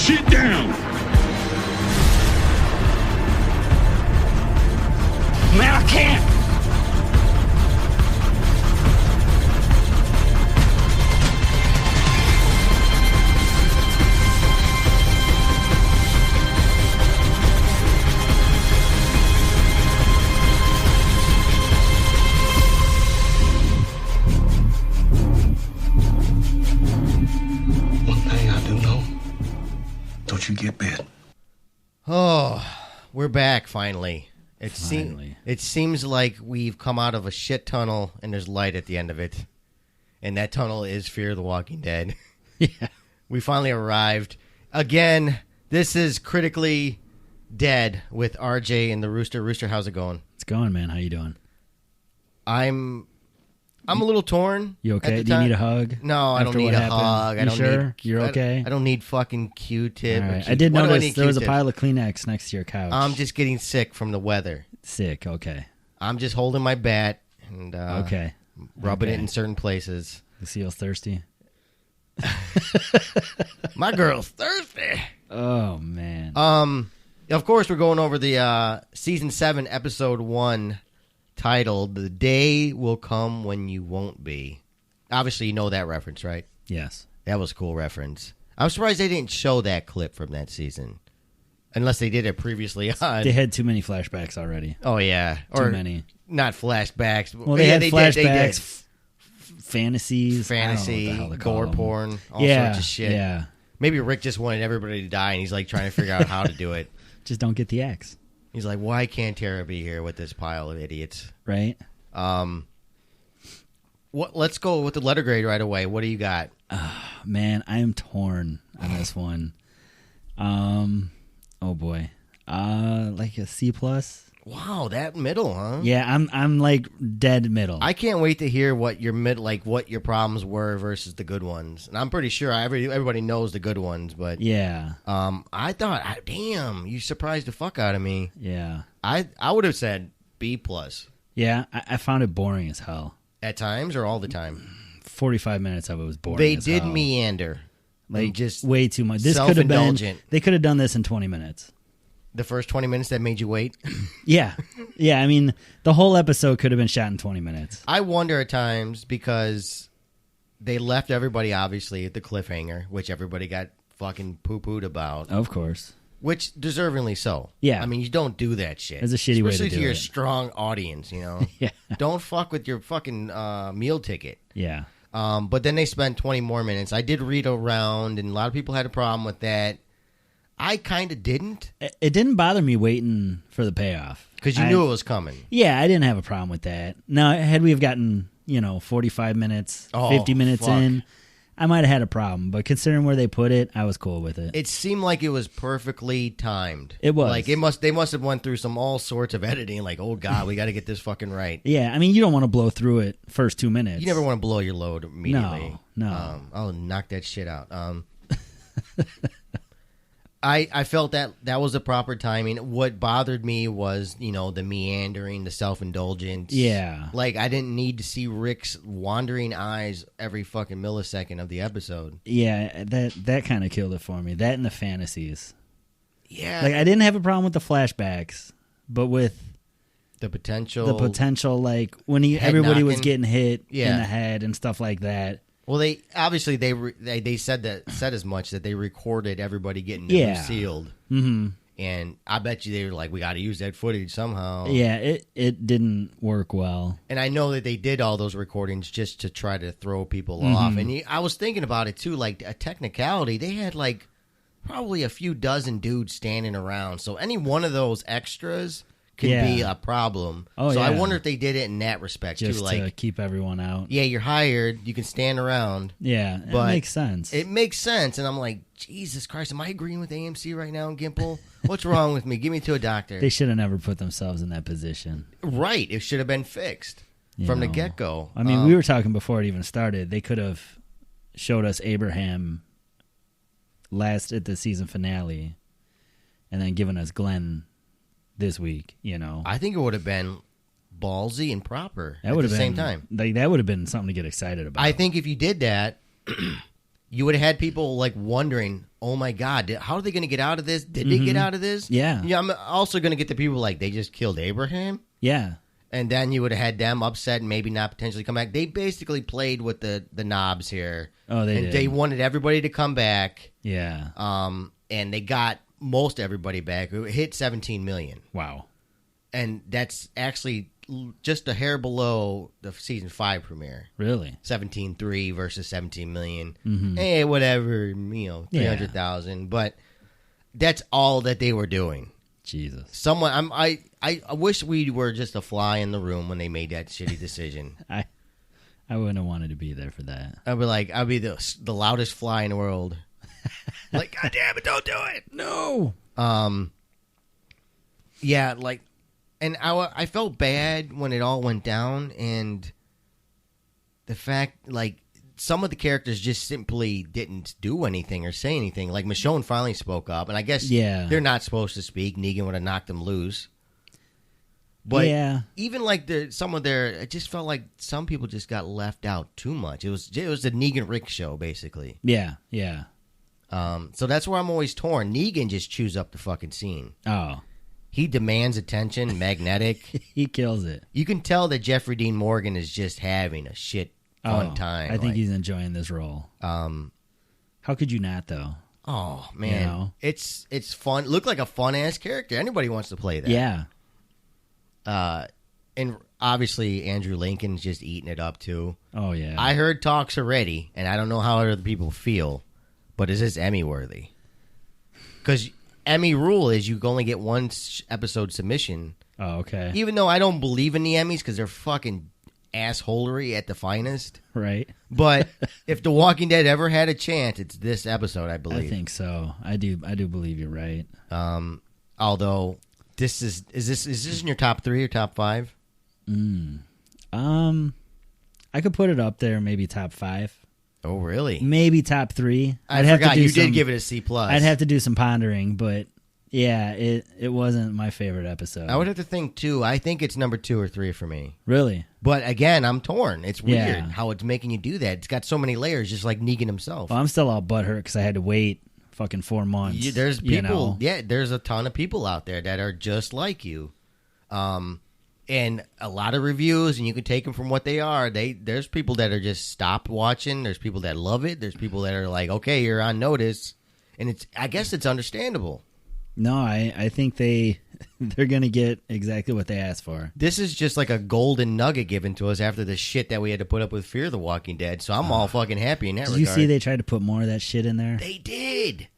Sit down! Man, I can't! One thing I do know, don't you get bit. Oh, we're back finally. Finally. It seems like we've come out of a shit tunnel and there's light at the end of it. And that tunnel is Fear the Walking Dead. Yeah. We finally arrived. Again, this is Critically Dead with RJ and the Rooster. Rooster, how's it going? It's going, man. How you doing? I'm a little torn. You okay? at the Do you time. need a hug? No, I don't after need what a happened? hug. I You don't sure? need. You're okay? I don't need fucking Q-tip. All or right. Q- I did Why do notice need there was a Q-tips? pile of Kleenex next to your couch. I'm just getting sick from the weather. Sick. Okay. I'm just holding my bat and Okay. rubbing Okay. it in certain places. The seal's thirsty. My girl's thirsty. Oh, man. Of course, we're going over the season 7, episode 1, titled "The Day Will Come When You Won't Be." Obviously, you know that reference, right? Yes. That was a cool reference. I'm surprised they didn't show that clip from that season, unless they did it previously on. They had too many flashbacks already. Oh yeah, Too many. Not flashbacks. Well, they yeah, had they flashbacks, Did, they did. fantasies, Fantasy, I don't know what the hell to gore call them. porn, all Yeah, sorts of shit. yeah. Maybe Rick just wanted everybody to die, and he's like trying to figure out how to do it. Just don't get the axe, He's like, why can't Tara be here with this pile of idiots? right? Let's go with the letter grade right away. What do you got? Man, I am torn on this one. Oh boy, like a C plus. Wow, that middle, huh? Yeah, I'm like dead middle. I can't wait to hear what your what your problems were versus the good ones. And I'm pretty sure everybody knows the good ones, but yeah, I thought, damn, you surprised the fuck out of me. yeah, I would have said B plus yeah. I found it boring as hell. at times or all the time. 45 minutes of it was boring. They as did hell. meander, like just way too much. This could have been. self-indulgent. They could have done this in 20 minutes. The first 20 minutes that made you wait. Yeah, yeah. I mean, the whole episode could have been shot in 20 minutes. I wonder at times because they left everybody obviously at the cliffhanger, which everybody got fucking poo-pooed about, Of course. which deservingly so. Yeah. I mean, you don't do that shit. It's a shitty way to Especially do to your it. strong audience, you know? Yeah, Don't fuck with your fucking meal ticket. yeah. But then they spent 20 more minutes. I did read around, and a lot of people had a problem with that. I kind of didn't, It didn't bother me waiting for the payoff because you knew it was coming. Yeah, I didn't have a problem with that. Now, had we have gotten 45 minutes, Oh, 50 minutes fuck. in, I might have had a problem. But considering where they put it, I was cool with it. It seemed like it was perfectly timed. It was. Like they must have went through all sorts of editing. Like, oh god, we got to get this fucking right. Yeah, I mean, you don't want to blow through it first 2 minutes. You never want to blow your load immediately. No. I'll knock that shit out. I felt that was the proper timing. What bothered me was, the meandering, the self-indulgence. Yeah. Like, I didn't need to see Rick's wandering eyes every fucking millisecond of the episode. Yeah, that kind of killed it for me. That and the fantasies. Yeah. Like, I didn't have a problem with the flashbacks, but with the potential. like, when Head everybody was knocking. getting hit in Yeah. the head and stuff like that. Well, they obviously they said as much that they recorded everybody getting Yeah. sealed, Mm-hmm. and I bet you they were like, we got to use that footage somehow. Yeah, it didn't work well. And I know that they did all those recordings just to try to throw people Mm-hmm. off. And I was thinking about it too, like a technicality. They had like probably a few dozen dudes standing around, so any one of those extras can be Yeah. a problem. Oh, so I yeah. wonder if they did it in that respect Just too. Like, to keep everyone out. yeah, you're hired, you can stand around. Yeah, it But makes sense. It makes sense, and I'm like, Jesus Christ, am I agreeing with AMC right now in Gimple? What's wrong with me? Give me to a doctor. They should have never put themselves in that position. Right, it should have been fixed you from the know. get-go. I mean, we were talking before it even started. They could have showed us Abraham last at the season finale and then given us Glenn this week, I think it would have been ballsy and proper That at would the have same been time. Like, that would have been something to get excited about. I think if you did that, you would have had people like wondering, oh my God, how are they going to get out of this? Did they get out of this? Yeah. I'm also going to get the people like, they just killed Abraham? Yeah. And then you would have had them upset and maybe not potentially come back. They basically played with the knobs here. Oh, they and did. They wanted everybody to come back. Yeah. And they got most everybody back. It hit 17 million. Wow. And that's actually just a hair below the season 5 premiere. Really? 17.3 versus 17 million. Hey, whatever, 300,000. But that's all that they were doing. Jesus. I wish we were just a fly in the room when they made that shitty decision. I wouldn't have wanted to be there for that. I'd be the loudest fly in the world. Like, God damn it, don't do it. No. Yeah, like, and I felt bad when it all went down, and the fact, like, some of the characters just simply didn't do anything or say anything. Like, Michonne finally spoke up, and I guess they're not supposed to speak. Negan would have knocked them loose. But even like it just felt like some people just got left out too much. It was the Negan Rick show, basically. Yeah, yeah. So that's where I'm always torn. Negan just chews up the fucking scene. Oh. He demands attention, magnetic. He kills it. You can tell that Jeffrey Dean Morgan is just having a shit fun time. I think he's enjoying this role. How could you not, though? Oh, man. You know? It's fun. Look like a fun-ass character. Anybody wants to play that. Yeah. And obviously, Andrew Lincoln's just eating it up, too. Oh, yeah. I heard talks already, and I don't know how other people feel, but is this Emmy-worthy? Because Emmy rule is you only get one episode submission. Oh, okay. Even though I don't believe in the Emmys because they're fucking assholery at the finest. Right. But if The Walking Dead ever had a chance, it's this episode, I believe. I think so. I do believe you're right. Although is this in your top 3 or top 5? I could put it up there, maybe top 5. Oh, really? Maybe top 3. I forgot you did give it a C+. I'd have to do some pondering, but yeah, it wasn't my favorite episode. I would have to think, too. I think it's number 2 or 3 for me. Really? But again, I'm torn. It's weird how it's making you do that. It's got so many layers, just like Negan himself. Well, I'm still all butthurt because I had to wait fucking 4 months. There's people, there's a ton of people out there that are just like you. And a lot of reviews, and you can take them from what they are. There's people that are just stopped watching. There's people that love it. There's people that are like, okay, you're on notice. And I guess it's understandable. No, I think they're going to get exactly what they asked for. This is just like a golden nugget given to us after the shit that we had to put up with Fear the Walking Dead. So I'm all fucking happy in that regard. Did you see they tried to put more of that shit in there? They did.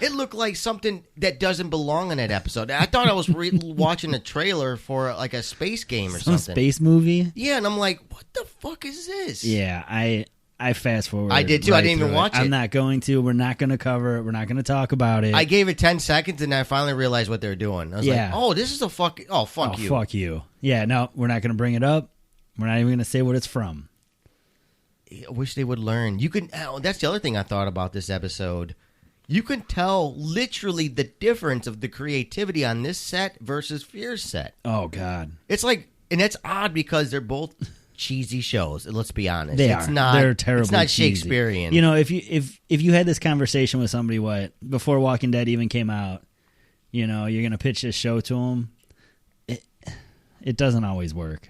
It looked like something that doesn't belong in that episode. I thought I was watching a trailer for like a space game or something. Space movie? Yeah, and I'm like, what the fuck is this? Yeah, I fast forward. I did too. I didn't even watch it. I'm not going to. We're not going to cover it. We're not going to talk about it. I gave it 10 seconds and I finally realized what they were doing. I was like, oh, this is a fuck. Oh, fuck you. Fuck you. Yeah, no, we're not going to bring it up. We're not even going to say what it's from. I wish they would learn. You can. Oh, that's the other thing I thought about this episode. You can tell literally the difference of the creativity on this set versus Fear's set. Oh, God. It's like, and that's odd because they're both cheesy shows. Let's be honest. They're terrible. It's not cheesy. Shakespearean. You know, if you had this conversation with somebody, before Walking Dead even came out, you know, you're going to pitch this show to them, it doesn't always work.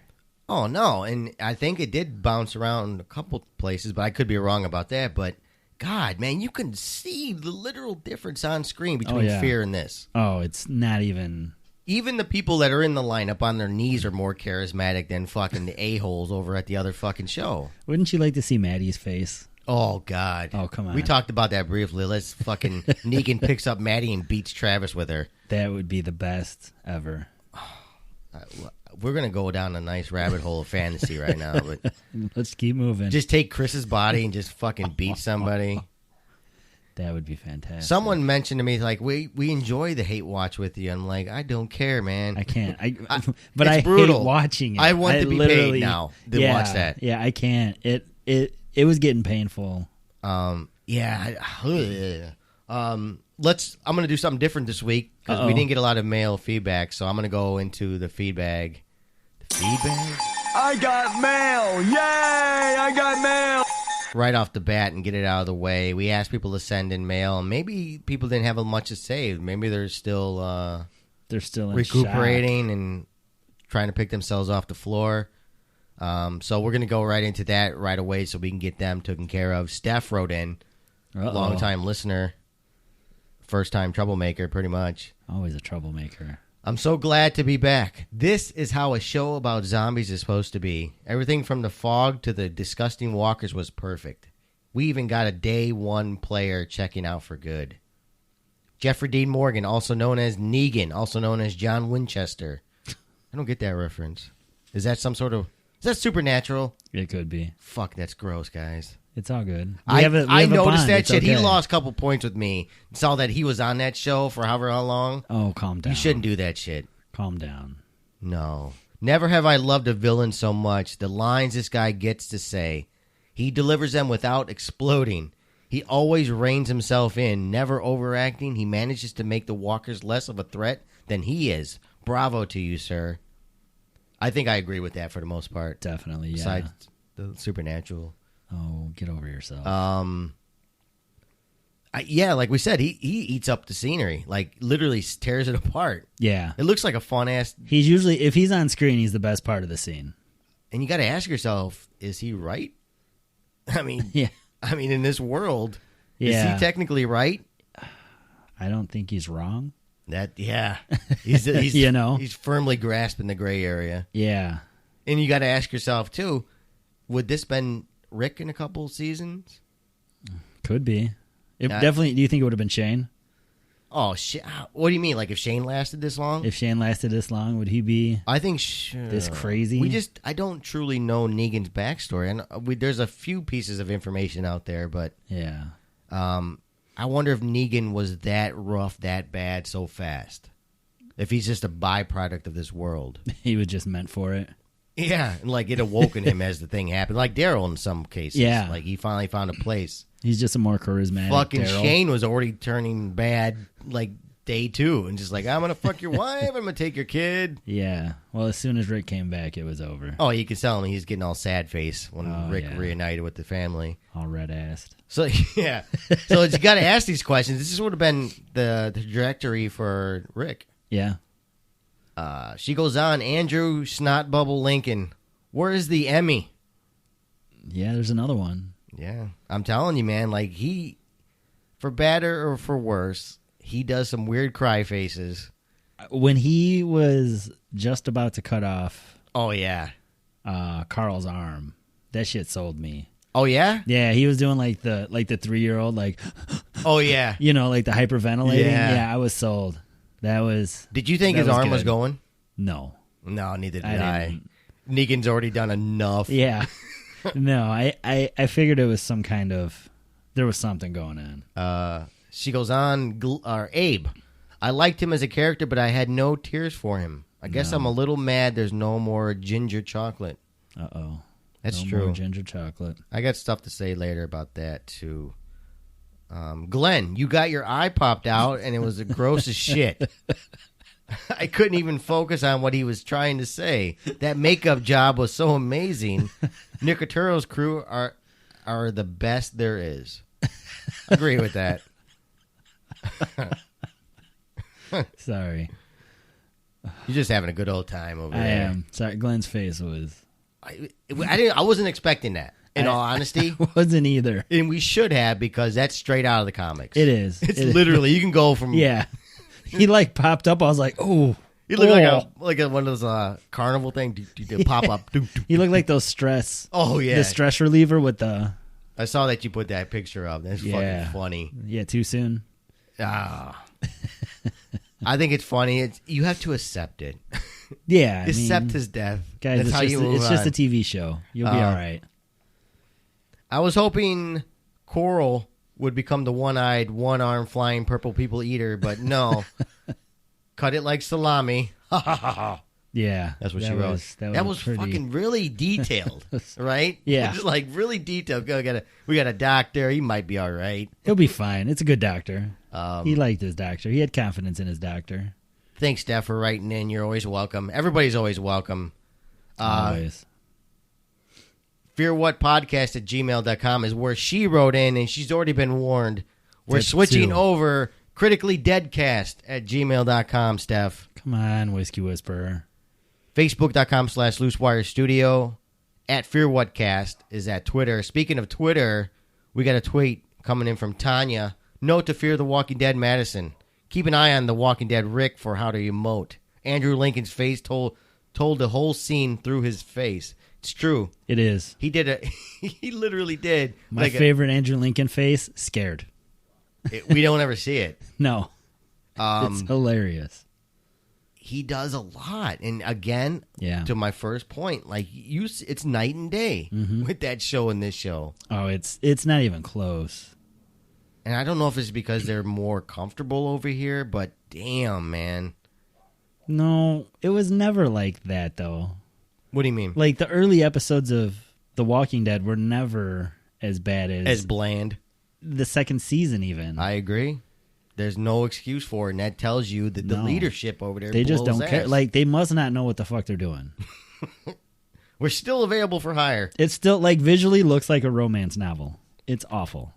Oh, no. And I think it did bounce around a couple places, but I could be wrong about that. But God, man, you can see the literal difference on screen between Fear and this. Oh, it's not even... Even the people that are in the lineup on their knees are more charismatic than fucking the a-holes over at the other fucking show. Wouldn't you like to see Maddie's face? Oh, God. Oh, come on. We talked about that briefly. Let's fucking... Negan picks up Maddie and beats Travis with her. That would be the best ever. We're going to go down a nice rabbit hole of fantasy right now. But let's keep moving. Just take Chris's body and just fucking beat somebody. That would be fantastic. Someone mentioned to me, like, we enjoy the hate watch with you. I'm like, I don't care, man. I can't. But I brutal. hate watching it. I want to be paid now to watch that. Yeah, I can't. It was getting painful. I'm going to do something different this week because we didn't get a lot of mail feedback. So I'm going to go into the feedback. The feedback? I got mail. Yay! I got mail. right off the bat and get it out of the way. We asked people to send in mail. Maybe people didn't have much to say. Maybe they're still in recuperating shock. and trying to pick themselves off the floor. So we're going to go right into that right away so we can get them taken care of. Steph wrote in, long-time listener, first-time troublemaker, pretty much. Always a troublemaker. I'm so glad to be back. This is how a show about zombies is supposed to be. Everything from the fog to the disgusting walkers was perfect. We even got a day one player checking out for good. Jeffrey Dean Morgan, also known as Negan, also known as John Winchester. I don't get that reference. Is that some sort of... Is that supernatural? It could be. Fuck, that's gross, guys. It's all good. I noticed that It's shit. okay. He lost a couple points with me. Saw that he was on that show for however long. Oh, calm down. You shouldn't do that shit. Calm down. No. Never have I loved a villain so much. The lines this guy gets to say. He delivers them without exploding. He always reins himself in, never overacting. He manages to make the walkers less of a threat than he is. Bravo to you, sir. I think I agree with that for the most part. Definitely, yeah. Besides the supernatural. Oh, get over yourself. Yeah, like we said, he eats up the scenery. Like, literally tears it apart. Yeah. It looks like a fun-ass... He's usually, if he's on screen, he's the best part of the scene. And you got to ask yourself, is he right? I mean, Yeah. In this world, is Yeah. he technically right? I don't think he's wrong. He's He's firmly grasping the gray area. Yeah. And you got to ask yourself too, would this been Rick in a couple seasons? Could be. It definitely. Do you think it would have been Shane? Oh shit! What do you mean? Like if Shane lasted this long? If Shane lasted this long, would he be I think this crazy? I don't truly know Negan's backstory, and there's a few pieces of information out there, but Yeah. I wonder if Negan was that rough, that bad, so fast. If he's just a byproduct of this world. He was just meant for it. Yeah, and like it awoken him as the thing happened. Like Daryl in some cases. Yeah. Like he finally found a place. He's just a more charismatic Fucking Daryl. Shane was already turning bad like day 2 and just like, I'm going to fuck your wife. I'm going to take your kid. Yeah. Well, as soon as Rick came back, it was over. Oh, you could tell him he's getting all sad face when Rick reunited with the family. All red-assed. So, yeah. So you got to ask these questions. This would have been the trajectory for Rick. Yeah. She goes on, Andrew Snotbubble Lincoln. Where is the Emmy? Yeah, there's another one. Yeah. I'm telling you, man, like for better or for worse, he does some weird cry faces. When he was just about to cut off Oh, yeah. Carl's arm, that shit sold me. Oh, yeah? Yeah, he was doing like the 3-year-old, like, Oh, yeah. like the hyperventilating. Yeah. Yeah, I was sold. That was. Did you think that his arm was good. going? No. No, neither did I I. didn't. Negan's already done enough. Yeah. No, I figured it was some kind of. There was something going on. She goes on, Abe. I liked him as a character, but I had no tears for him. I guess I'm a little mad there's no more ginger chocolate. Uh-oh. That's No true. more ginger chocolate. I got stuff to say later about that, too. Glenn, you got your eye popped out, and it was the grossest shit. I couldn't even focus on what he was trying to say. That makeup job was so amazing. Nicoturo's crew are the best there is. Agree with that. Sorry. You're just having a good old time over I there. am. Sorry, Glenn's face was. I wasn't expecting that, in all honesty. Wasn't either. And we should have, because that's straight out of the comics. It is. It's It is. literally, you can go from... Yeah. He like popped up. I was like, oh. You look oh. like one of those carnival things. Pop up. He looked like those stress. Oh, yeah. The stress reliever with the. I saw that you put that picture up. That's fucking funny. Yeah, too soon. Ah. I think it's funny. You have to accept it. Yeah. Accept his death. Guys, That's how you move it's just on. a TV show. You'll be all right. I was hoping Coral would become the one-eyed, one-armed, flying purple people eater, but no. Cut it like salami. Ha ha ha ha. Yeah. That's what she wrote. That was pretty... fucking really detailed, right? Yeah. Just like really detailed. We got a doctor. He might be all right. He'll be fine. It's a good doctor. He liked his doctor. He had confidence in his doctor. Thanks, Steph, for writing in. You're always welcome. Everybody's always welcome. Always. fearwhatpodcast@gmail.com is where she wrote in, and she's already been warned. We're That's switching two. over criticallydeadcast@gmail.com, Steph. Come on, Whiskey Whisperer. Facebook.com/LooseWireStudio. @FearWhatCast is at Twitter. Speaking of Twitter, we got a tweet coming in from Tanya. Note to Fear the Walking Dead Madison. Keep an eye on the Walking Dead Rick for how to emote. Andrew Lincoln's face told the whole scene through his face. It's true. It is. He did it. He literally did. My favorite Andrew Lincoln face, scared. We don't ever see it. No. It's hilarious. He does a lot. And again, to my first point, like it's night and day with that show and this show. Oh, it's not even close. And I don't know if it's because they're more comfortable over here, but damn, man. No, it was never like that, though. What do you mean? Like, the early episodes of The Walking Dead were never as bad as bland. The second season, even. I agree. There's no excuse for it, and that tells you that the leadership over there they just blows don't care. ass. Like, they must not know what the fuck they're doing. We're still available for hire. It still, like, visually looks like a romance novel. It's awful.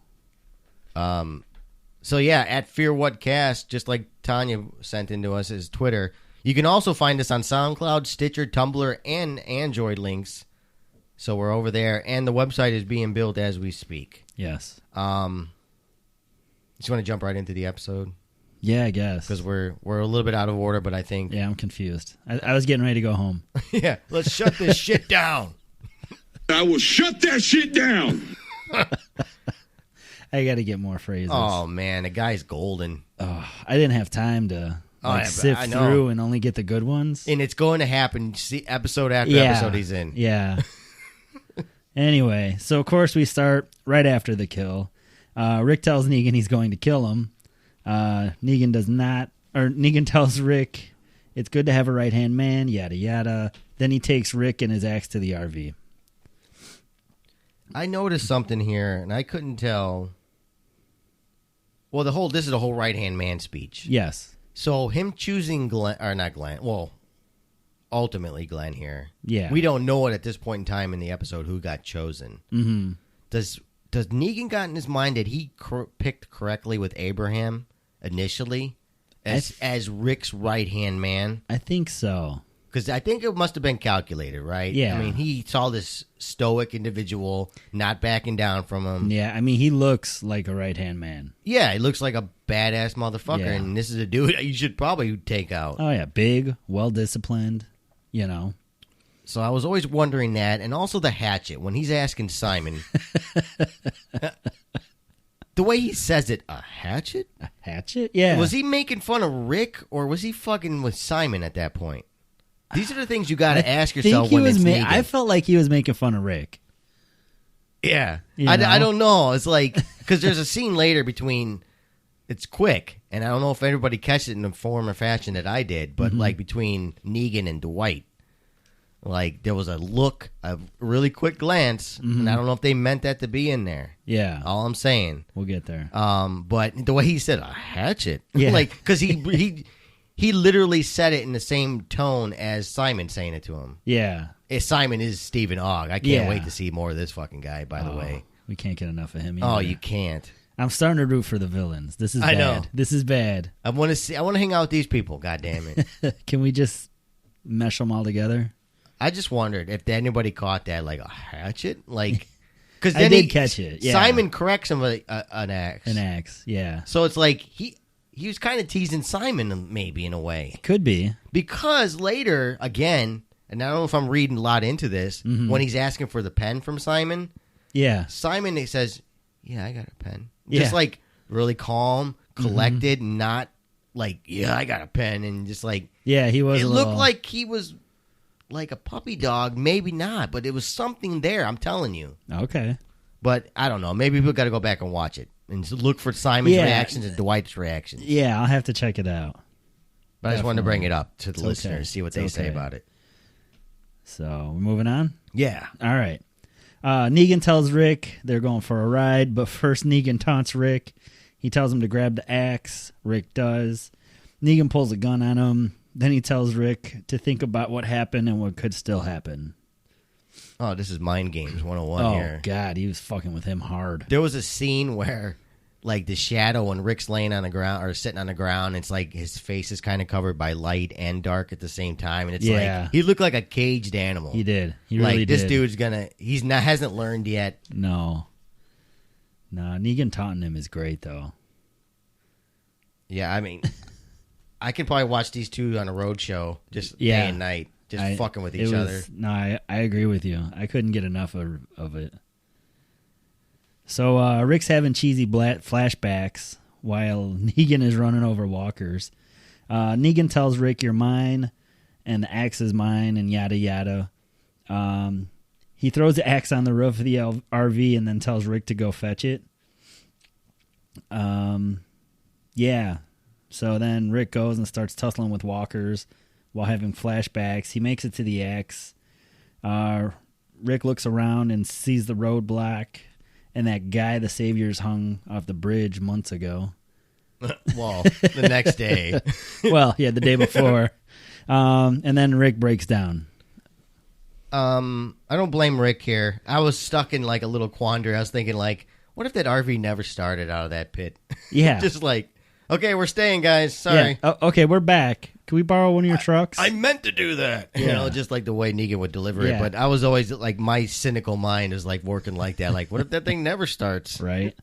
So yeah, @FearWhatCast, just like Tanya sent into us, is Twitter. You can also find us on SoundCloud, Stitcher, Tumblr, and Android links. So we're over there, and the website is being built as we speak. Yes. Just want to jump right into the episode Yeah, I guess. because we're a little bit out of order, but I think Yeah, I'm confused. I was getting ready to go home. yeah, let's shut this shit down. I will shut that shit down. I got to get more phrases. Oh man, the guy's golden, Oh, I didn't have time to yeah, sift I know. through and only get the good ones. and it's going to happen. See, episode after Yeah. episode he's in. Yeah. Anyway, so of course we start right after the kill. Rick tells Negan he's going to kill him. Negan does not, or Negan tells Rick it's good to have a right-hand man, yada yada. Then he takes Rick and his axe to the RV. I noticed something here, and I couldn't tell. Well, this is the whole right-hand man speech. Yes. So him choosing Glenn, or not Glenn, well, ultimately Glenn here. Yeah. We don't know it at this point in time in the episode who got chosen. Mm-hmm. Does Negan got in his mind that he picked correctly with Abraham initially as Rick's right-hand man? I think so. Because I think it must have been calculated, right? Yeah. I mean, he saw this stoic individual not backing down from him. Yeah, I mean, he looks like a right-hand man. Yeah, he looks like a badass motherfucker, Yeah. and this is a dude you should probably take out. Oh, yeah, big, well-disciplined, you know. So I was always wondering that, and also the hatchet. When he's asking Simon, the way he says it, a hatchet? A hatchet? Yeah. Was he making fun of Rick, or was he fucking with Simon at that point? These are the things you got to ask yourself when it's Negan. I felt like he was making fun of Rick. Yeah. You know? I don't know. It's like, because there's a scene later between, it's quick, and I don't know if everybody catches it in the form or fashion that I did, but like between Negan and Dwight, like there was a look, a really quick glance, and I don't know if they meant that to be in there. Yeah. All I'm saying. We'll get there. But the way he said a hatchet, Yeah. like, because he literally said it in the same tone as Simon saying it to him. Yeah. Simon is Stephen Ogg. I can't Yeah. wait to see more of this fucking guy, by the way. We can't get enough of him Oh, either. you can't. I'm starting to root for the villains. This is I bad. know. This is bad. I want to hang out with these people, God damn it. Can we just mesh them all together? I just wondered if anybody caught that, like a hatchet? Like, because I did catch it, yeah. Simon corrects him with an axe. An axe, yeah. So it's like he was kind of teasing Simon maybe in a way. Could be. Because later, again, and I don't know if I'm reading a lot into this, when he's asking for the pen from Simon, Yeah. Simon he says, yeah, I got a pen. Yeah. Just like really calm, collected, not like, yeah, I got a pen. And just like, Yeah, he was it a looked little... like he was like a puppy dog. Maybe not, but it was something there, I'm telling you. Okay. But I don't know. Maybe people got to go back and watch it and just look for Simon's Yeah. reactions and Dwight's reactions. Yeah, I'll have to check it out. But I just wanted to Definitely. bring it up to the It's listeners, okay. see what It's they say okay. about it. So, we're moving on? Yeah. All right. Negan tells Rick they're going for a ride, but first Negan taunts Rick. He tells him to grab the axe. Rick does. Negan pulls a gun on him. Then he tells Rick to think about what happened and what could still happen. Oh, this is Mind Games 101 Oh, here. God, he was fucking with him hard. There was a scene where, like, the shadow when Rick's laying on the ground or sitting on the ground, it's like his face is kind of covered by light and dark at the same time, and it's like he looked like a caged animal. He did. He like, really this did. dude's hasn't learned yet. No, Negan taunting him is great though. Yeah, I mean, I can probably watch these two on a road show just day and night, just fucking with each other. No, I agree with you. I couldn't get enough of it. So Rick's having cheesy flashbacks while Negan is running over walkers. Negan tells Rick, "You're mine," and the axe is mine, and yada yada. He throws the axe on the roof of the RV and then tells Rick to go fetch it. Yeah. So then Rick goes and starts tussling with walkers while having flashbacks. He makes it to the axe. Rick looks around and sees the roadblock and that guy the Saviors hung off the bridge months ago. Well, the next day. Well, yeah, the day before. And then Rick breaks down. I don't blame Rick here. I was stuck in like a little quandary. I was thinking like, what if that RV never started out of that pit? Yeah. Just like, okay, we're staying, guys. Sorry. Yeah. Oh, okay, we're back. Can we borrow one of your trucks? I meant to do that. Yeah. You know, just like the way Negan would deliver Yeah. it. But I was always like, my cynical mind is like working like that. Like, what if that thing never starts? Right.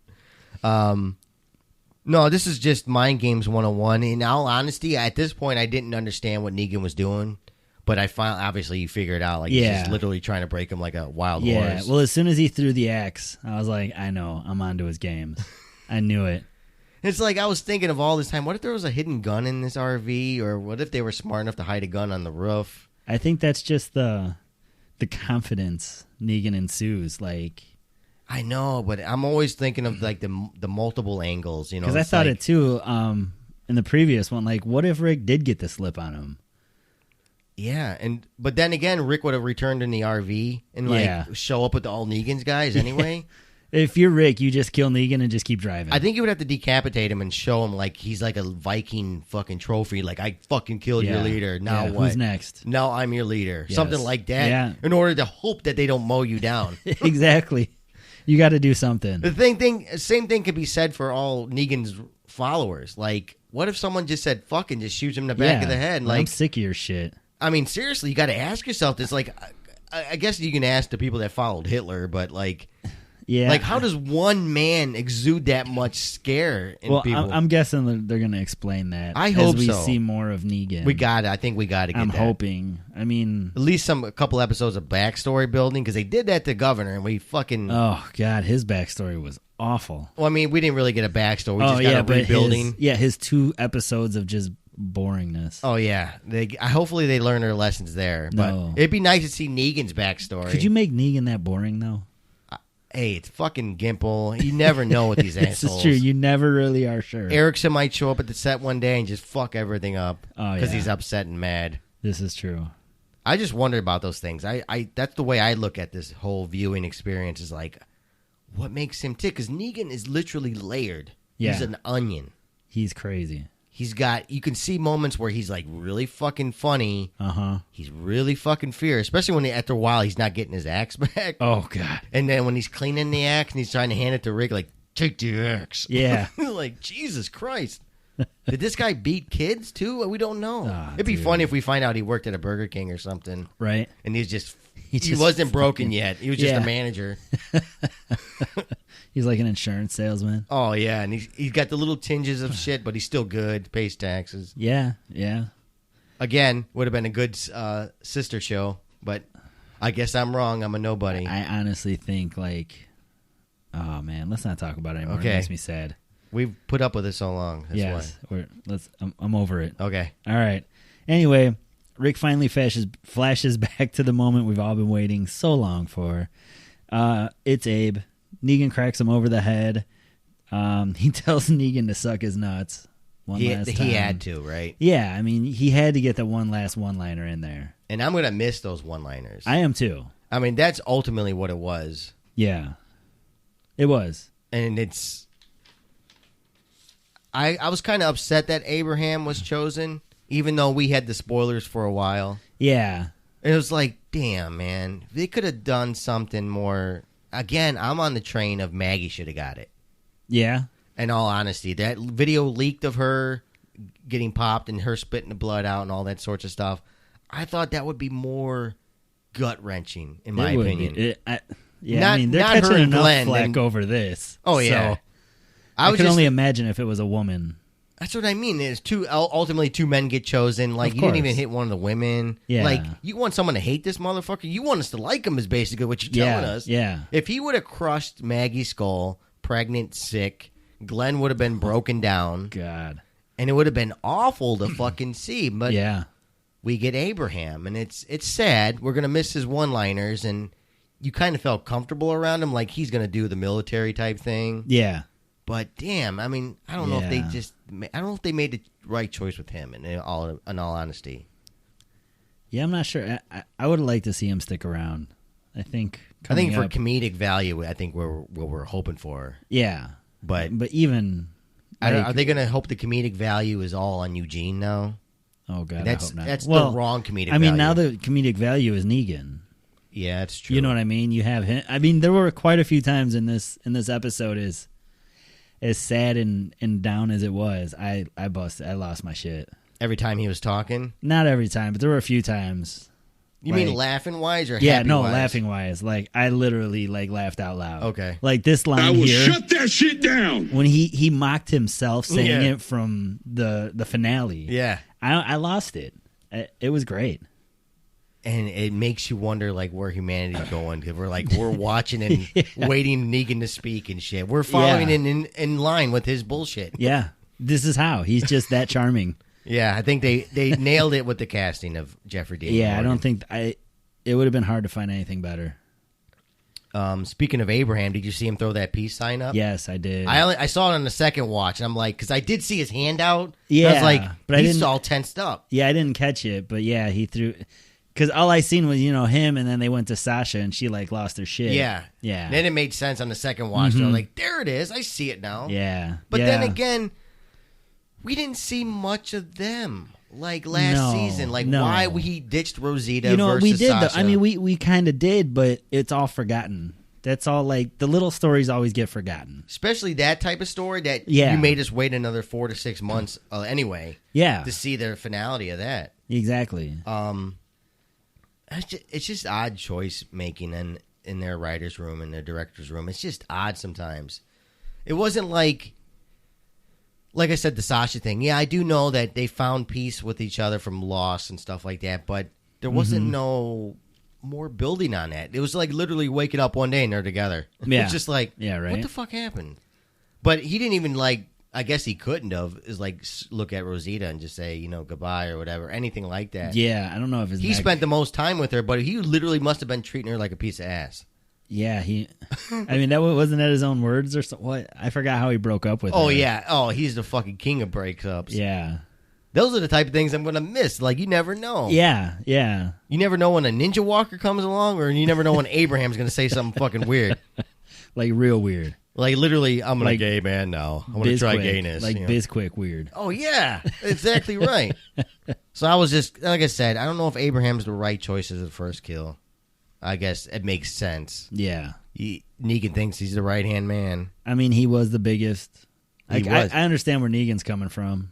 No, this is just Mind Games 101. In all honesty, at this point, I didn't understand what Negan was doing. But I finally, obviously, you figure it out. Like, he's just literally trying to break him like a wild horse. Well, as soon as he threw the axe, I was like, I know, I'm onto his games. I knew it. It's like I was thinking of all this time, what if there was a hidden gun in this RV? Or what if they were smart enough to hide a gun on the roof? I think that's just the confidence Negan ensues. Like, I know, but I'm always thinking of like the multiple angles, you know. because I thought it too in the previous one. Like, what if Rick did get the slip on him? Yeah, but then again, Rick would have returned in the RV and like show up with all Negan's guys anyway. If you're Rick, you just kill Negan and just keep driving. I think you would have to decapitate him and show him like he's like a Viking fucking trophy. Like, I fucking killed your leader. Now what? Who's next? Now I'm your leader. Yes. Something like that. Yeah. In order to hope that they don't mow you down. Exactly. You got to do something. The same thing could be said for all Negan's followers. Like, what if someone just said "fuck" and just shoots him in the back of the head? Like, I'm sick of your shit. I mean, seriously, you got to ask yourself this. Like, I guess you can ask the people that followed Hitler, but like, like, how does one man exude that much scare in people? I'm guessing they're going to explain that. I hope as we so. see more of Negan. I think we got to get I'm that. hoping. I mean, At least a couple episodes of backstory building, because they did that to Governor, and we fucking. oh god, his backstory was awful. Well, I mean, we didn't really get a backstory. We just got a rebuilding. His 2 episodes of just boringness. Oh yeah, hopefully they learn their lessons there. But No. it'd be nice to see Negan's backstory. Could you make Negan that boring though? Hey, it's fucking Gimple. You never know with these This assholes. is true. You never really are sure. Erickson might show up at the set one day and just fuck everything up Oh, because yeah. he's upset and mad. This is true. I just wondered about those things. I that's the way I look at this whole viewing experience. Is like, what makes him tick? Because Negan is literally layered. Yeah. He's an onion. He's crazy. He's got. You can see moments where he's like really fucking funny. He's really fucking fierce, especially when after a while he's not getting his axe back. Oh god. And then when he's cleaning the axe and he's trying to hand it to Rick, like, take the axe. Yeah. Like, Jesus Christ. Did this guy beat kids too? We don't know. Ah, It'd be dude. funny if we find out he worked at a Burger King or something. Right. And he just just wasn't broken yet. He was just Yeah. a manager. He's like an insurance salesman. Oh yeah, and he's got the little tinges of shit, but he's still good. Pays taxes. Yeah. Yeah. Again, would have been a good sister show, but I guess I'm wrong. I'm a nobody. I honestly think like, oh man, let's not talk about it anymore. Okay. It makes me sad. We've put up with it so long. That's Yes. I'm over it. why. Okay. All right. Anyway, Rick finally flashes back to the moment we've all been waiting so long for. It's Abe. Negan cracks him over the head. He tells Negan to suck his nuts last time. He had to, right? Yeah, I mean, he had to get the one last one-liner in there. And I'm going to miss those one-liners. I am too. I mean, that's ultimately what it was. Yeah. It was. And it's... I was kind of upset that Abraham was chosen, even though we had the spoilers for a while. Yeah. And it was like, damn, man. They could have done something more. Again, I'm on the train of Maggie should have got it. Yeah. In all honesty, that video leaked of her getting popped and her spitting the blood out and all that sorts of stuff. I thought that would be more gut-wrenching, in my opinion. I mean, they're not her catching and enough Glenn flack and- over this. Oh, yeah. So I could only imagine if it was a woman. That's what I mean. Is ultimately two men get chosen. Like, you didn't even hit one of the women. Yeah. Like, you want someone to hate this motherfucker? You want us to like him is basically what you're telling us. Yeah. If he would have crushed Maggie's skull, pregnant, sick, Glenn would have been broken down. God. And it would have been awful to fucking see. But Yeah. we get Abraham, and it's sad. We're going to miss his one-liners, and you kind of felt comfortable around him, like he's going to do the military type thing. Yeah. But damn, I mean, I don't know if they made the right choice with him. In all honesty, Yeah, I'm not sure. I would like to see him stick around. I think for comedic value, I think we're what we're hoping for. Yeah, But even are they going to hope the comedic value is all on Eugene now? Oh God, That's I hope not. that's Well, the wrong comedic. I mean, value. now the comedic value is Negan. Yeah, that's true. You know what I mean? You have him. I mean, there were quite a few times in this episode as sad and down as it was, I lost my shit. Every time he was talking. Not every time, but there were a few times. You mean laughing wise or yeah, happy no, wise? laughing wise. Like I literally laughed out loud. Okay. Like this line I will here, shut that shit down. when he mocked himself saying Yeah. it from the finale. Yeah. I lost it. It was great. And it makes you wonder, like, where humanity's going, because we're watching and waiting Negan to speak and shit. We're following in line with his bullshit. Yeah, this is how he's just that charming. Yeah, I think they nailed it with the casting of Jeffrey Dean Yeah, Morgan. I don't think it would have been hard to find anything better. Speaking of Abraham, did you see him throw that peace sign up? Yes, I did. I saw it on the second watch, and I'm like, because I did see his hand out. Yeah, I was like, but I he's didn't- all tensed up. Yeah, I didn't catch it, but yeah, he threw. Because all I seen was him, and then they went to Sasha, and she lost her shit. Yeah, yeah. Then it made sense on the second watch. Mhm. I was like, there it is. I see it now. Yeah, But yeah. then again, we didn't see much of them like last season. Like no. why he ditched Rosita. we versus did. Sasha. I mean, we kind of did, but it's all forgotten. That's all. Like the little stories always get forgotten. Especially that type of story that Yeah. you made us wait another 4 to 6 months anyway Yeah, to see the finality of that. exactly. It's just odd choice making in their writer's room and their director's room. It's just odd sometimes. It wasn't like I said, the Sasha thing. Yeah, I do know that they found peace with each other from loss and stuff like that, but there wasn't no more building on that. It was like literally waking up one day and they're together. Yeah. It's just like, Yeah, right. what the fuck happened? But he didn't even I guess he couldn't have, is look at Rosita and just say, goodbye or whatever, anything like that. Yeah, I don't know if his He spent the most time with her, but he literally must have been treating her like a piece of ass. Yeah, I mean, that wasn't that his own words or something. What? I forgot how he broke up with her. Oh, yeah. Oh, he's the fucking king of breakups. Yeah. Those are the type of things I'm going to miss. Like, you never know. Yeah, yeah. You never know when a ninja walker comes along, or you never know when Abraham's going to say something fucking weird. Like real weird. Like, literally, I'm a Like gay man now. I want to try Bizquick. gayness. Like Bizquick weird. Oh, yeah. Exactly right. So I was just, like I said, I don't know if Abraham's the right choice as the first kill. I guess it makes sense. Yeah. Negan thinks he's the right-hand man. I mean, he was the biggest. He Like, was. I understand where Negan's coming from.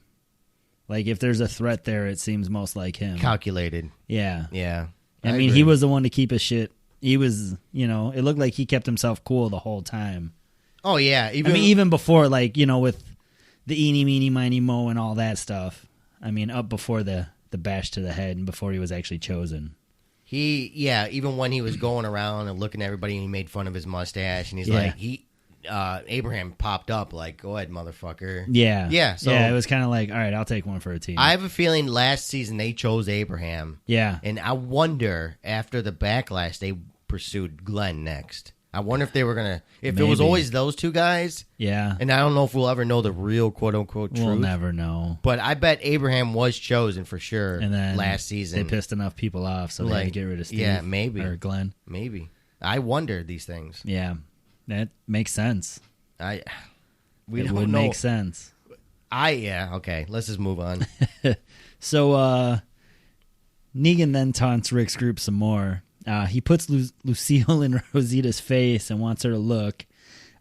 Like, if there's a threat there, it seems most like him. Calculated. Yeah. Yeah. I mean, agree. he was the one to keep his shit. He was, it looked like he kept himself cool the whole time. Oh, yeah. Even before, with the eeny, meeny, miny, mo and all that stuff. I mean, up before the bash to the head and before he was actually chosen. Even when he was going around and looking at everybody and he made fun of his mustache and he's Abraham popped up like, go ahead, motherfucker. Yeah. Yeah, so- it was kind of like, all right, I'll take one for a team. I have a feeling last season they chose Abraham. Yeah. And I wonder, after the backlash, they pursued Glenn next. I wonder if they were going to, if it was Maybe. always those two guys, Yeah. and I don't know if we'll ever know the real quote-unquote truth. We'll never know. But I bet Abraham was chosen for sure And then last season. they pissed enough people off, so they had to get rid of Steve. yeah, maybe. Or Glenn. Maybe. I wonder these things. Yeah. That makes sense. We It don't would know. make sense. Okay. Let's just move on. So Negan then taunts Rick's group some more. He puts Lucille in Rosita's face and wants her to look.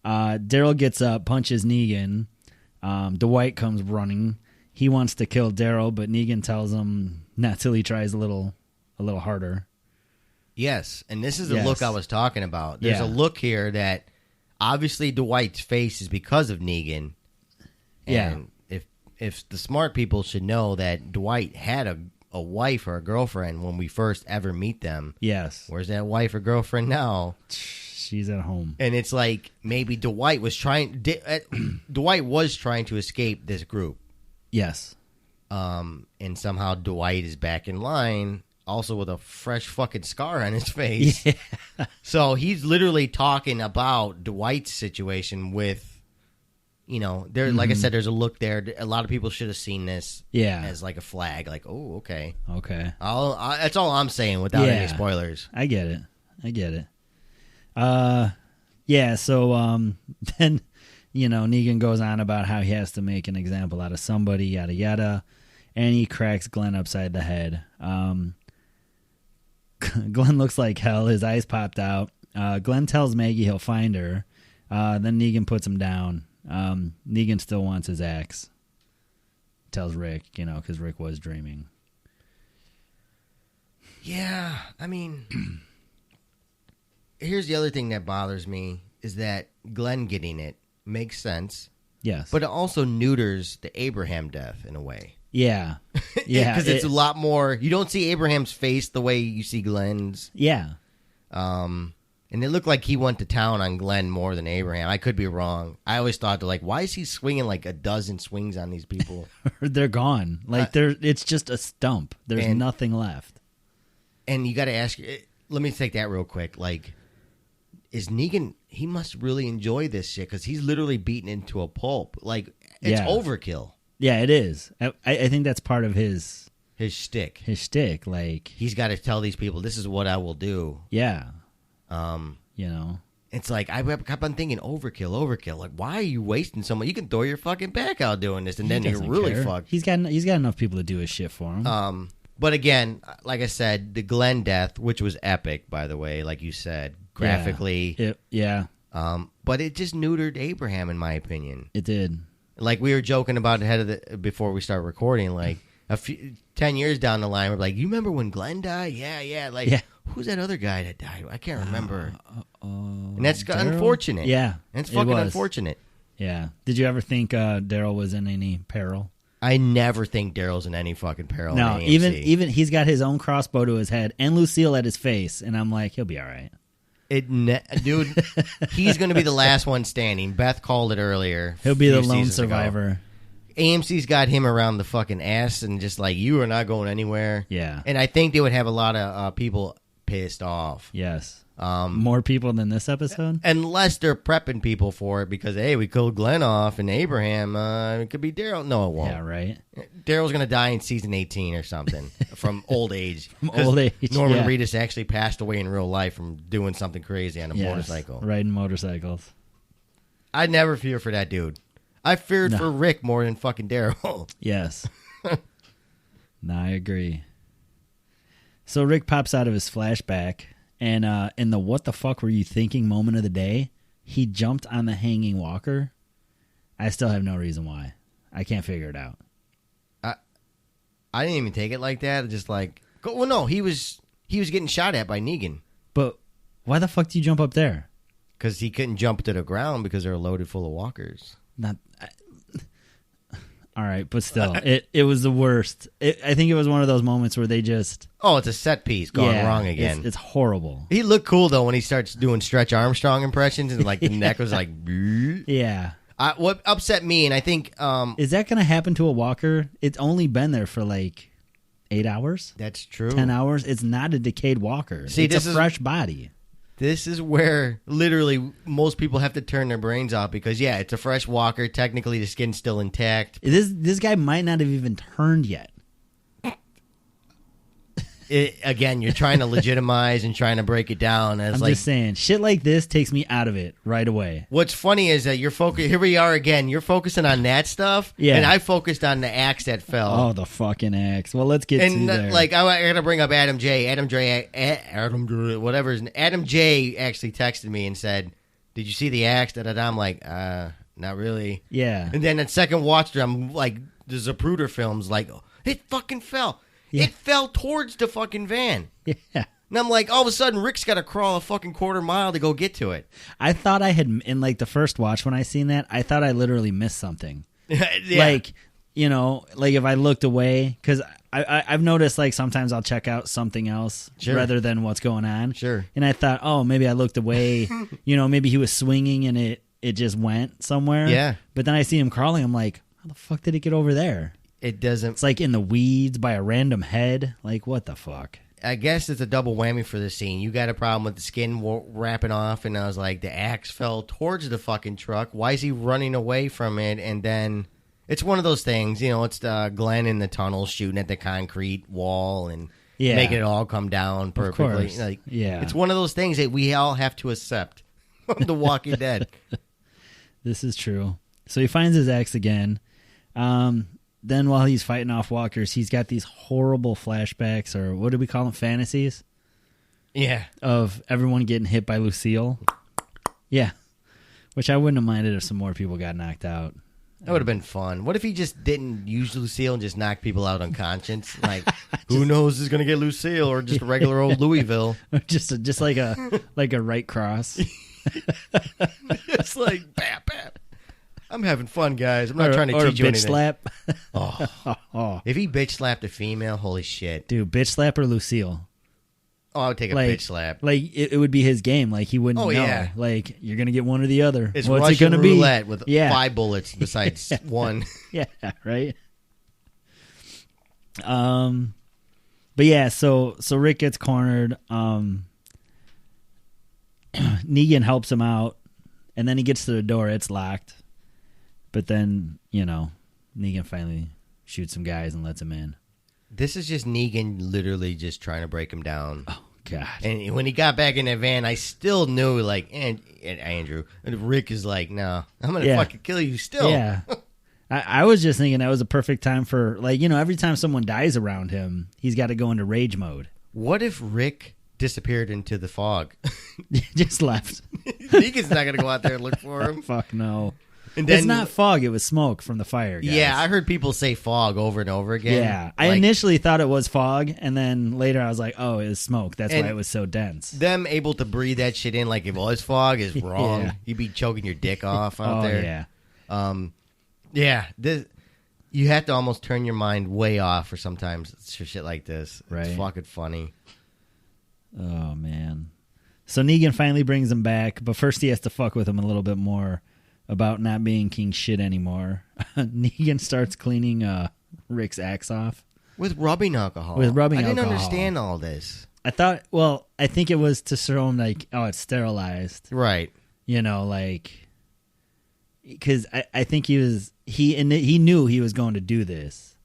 Daryl gets up, punches Negan. Dwight comes running. He wants to kill Daryl, but Negan tells him not till he tries a little harder. Yes, and this is the look I was talking about. There's Yeah. a look here that obviously Dwight's face is because of Negan. And if the smart people should know that Dwight had a wife or a girlfriend when we first ever meet them. Yes. Where's that wife or girlfriend now? She's at home. And it's like maybe Dwight was trying to escape this group. Yes. And somehow Dwight is back in line, also with a fresh fucking scar on his face. Yeah. So he's literally talking about Dwight's situation with, there. Like I said, there's a look there. A lot of people should have seen this as like a flag. Like, oh, okay. Okay. That's all I'm saying without any spoilers. I get it. Yeah, so then, Negan goes on about how he has to make an example out of somebody, yada, yada, and he cracks Glenn upside the head. Glenn looks like hell. His eyes popped out. Glenn tells Maggie he'll find her. Then Negan puts him down. Negan still wants his axe. Tells Rick, because Rick was dreaming. Yeah, I mean, here's the other thing that bothers me is that Glenn getting it makes sense. Yes. But it also neuters the Abraham death in a way. Yeah. Yeah. Because it's a lot more. You don't see Abraham's face the way you see Glenn's. Yeah. And it looked like he went to town on Glenn more than Abraham. I could be wrong. I always thought, why is he swinging like a dozen swings on these people? They're gone. It's just a stump. There's nothing left. And you got to ask, let me take that real quick. Is Negan, he must really enjoy this shit because he's literally beaten into a pulp. It's overkill. Yeah, it is. I think that's part of his shtick. His shtick. He's got to tell these people, this is what I will do. Yeah. It's like, I kept on thinking overkill. Why are you wasting so much? You can throw your fucking back out doing this, and then you're really fucked. He's got enough people to do his shit for him. But again, like I said, the Glenn death, which was epic, by the way, like you said, graphically. Yeah. But it just neutered Abraham, in my opinion. It did. Like we were joking about it before we start recording, 10 years down the line, we're like, you remember when Glenn died? Yeah. Who's that other guy that died? I can't remember. And that's unfortunate. Yeah. And it's fucking unfortunate. Yeah. Did you ever think Daryl was in any peril? I never think Daryl's in any fucking peril. No, even he's got his own crossbow to his head and Lucille at his face, and I'm like, he'll be all right. Dude, he's going to be the last one standing. Beth called it earlier. He'll be the lone survivor. AMC's got him around the fucking ass and just like, you are not going anywhere. Yeah. And I think they would have a lot of people pissed off. Yes. More people than this episode? Unless they're prepping people for it because, hey, we killed Glenn off and Abraham. It could be Daryl. No, it won't. Yeah, right. Daryl's going to die in season 18 or something from old age. Norman Reedus actually passed away in real life from doing something crazy on a motorcycle. Riding motorcycles. I'd never fear for that dude. I feared for Rick more than fucking Daryl. Yes. No, I agree. So Rick pops out of his flashback, and in the what the fuck were you thinking moment of the day, he jumped on the hanging walker. I still have no reason why. I can't figure it out. I didn't even take it like that. Just like, well, no, he was getting shot at by Negan. But why the fuck do you jump up there? Because he couldn't jump to the ground because they're loaded full of walkers. All right, but still, it was the worst. I think it was one of those moments where they just... Oh, it's a set piece gone wrong again. It's horrible. He looked cool, though, when he starts doing Stretch Armstrong impressions, and the neck was like... Yeah. What upset me, and I think... is that going to happen to a walker? It's only been there for 8 hours? That's true. 10 hours? It's not a decayed walker. See, it's a fresh body. This is where literally most people have to turn their brains off because, it's a fresh walker. Technically, the skin's still intact. This guy might not have even turned yet. again, you're trying to legitimize and trying to break it down. As I'm just saying, shit like this takes me out of it right away. What's funny is that here we are again. You're focusing on that stuff, and I focused on the axe that fell. Oh, the fucking axe. Well, let's get to there. Like, I got to bring up Adam J. Adam J. Adam J. actually texted me and said, "Did you see the axe?" I'm like, not really. Yeah. And then at second watch through, I'm like, the Zapruder films, like, it fucking fell. Yeah. It fell towards the fucking van. Yeah. And I'm like, all of a sudden, Rick's got to crawl a fucking quarter mile to go get to it. I thought I had, in like the first watch when I seen that, I thought I literally missed something. Yeah. Like, you know, like if I looked away, because I've noticed like sometimes I'll check out something else rather than what's going on. Sure. And I thought, oh, maybe I looked away. You know, maybe he was swinging and it just went somewhere. Yeah. But then I see him crawling. I'm like, how the fuck did it get over there? It doesn't. It's like in the weeds by a random head. Like, what the fuck? I guess it's a double whammy for this scene. You got a problem with the skin wrapping off, and I was like, the axe fell towards the fucking truck. Why is he running away from it? And then it's one of those things, you know, it's Glenn in the tunnel shooting at the concrete wall and making it all come down perfectly. Of course. Like, yeah. It's one of those things that we all have to accept from The Walking Dead. This is true. So he finds his axe again. Then while he's fighting off walkers, he's got these horrible flashbacks, or what do we call them, fantasies? Yeah. Of everyone getting hit by Lucille. Yeah. Which I wouldn't have minded if some more people got knocked out. That would have been fun. What if he just didn't use Lucille and just knock people out unconscious? Like, who knows who's going to get Lucille, or just a regular old Louisville? just like a right cross. It's like, bam, bam. I'm having fun, guys. I'm not trying to teach you anything. Slap. Oh. If he bitch slapped a female, holy shit. Dude, bitch slap or Lucille? Oh, I would take a bitch slap. Like, it would be his game. Like, he wouldn't know. Yeah. Like, you're going to get one or the other. It's What's Russian it gonna roulette be? with 5 bullets besides one. Yeah, right? But yeah, so Rick gets cornered. Negan helps him out, and then he gets to the door. It's locked. But then, you know, Negan finally shoots some guys and lets him in. This is just Negan literally just trying to break him down. Oh, God. And when he got back in that van, I still knew, like, and Andrew, and Rick is like, no, I'm going to fucking kill you still. Yeah. I was just thinking that was a perfect time for, like, you know, every time someone dies around him, he's got to go into rage mode. What if Rick disappeared into the fog? Just left. Negan's not going to go out there and look for him. Fuck no. And then, it's not fog. It was smoke from the fire, guys. Yeah, I heard people say fog over and over again. Yeah, I initially thought it was fog, and then later I was like, oh, it was smoke. That's why it was so dense. Them able to breathe that shit in like it was fog is wrong. Yeah. You'd be choking your dick off out there. Yeah. Yeah, you have to almost turn your mind way off for sometimes for shit like this. Right. It's fucking funny. Oh, man. So Negan finally brings him back, but first he has to fuck with him a little bit more about not being king shit anymore. Negan starts cleaning Rick's axe off. With rubbing alcohol. I didn't understand all this. I think it was to show him, like, oh, it's sterilized. Right. You know, like, because I think he knew he was going to do this.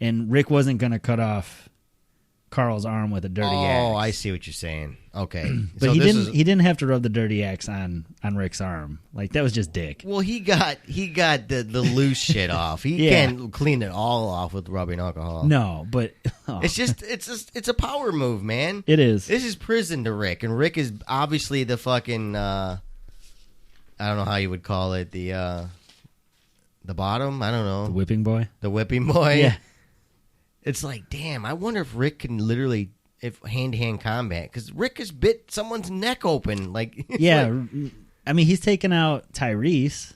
And Rick wasn't going to cut off Carl's arm with a dirty axe. Oh, I see what you're saying. Okay. But so he didn't have to rub the dirty axe on Rick's arm. Like, that was just dick. Well, he got the loose shit off. He can't clean it all off with rubbing alcohol. No, but it's a power move, man. It is. This is prison to Rick, and Rick is obviously the fucking I don't know how you would call it, the bottom. I don't know, The whipping boy. The whipping boy. Yeah. It's like, damn. I wonder if Rick can literally, if hand-to-hand combat, because Rick has bit someone's neck open. Like, yeah, I mean, he's taken out Tyrese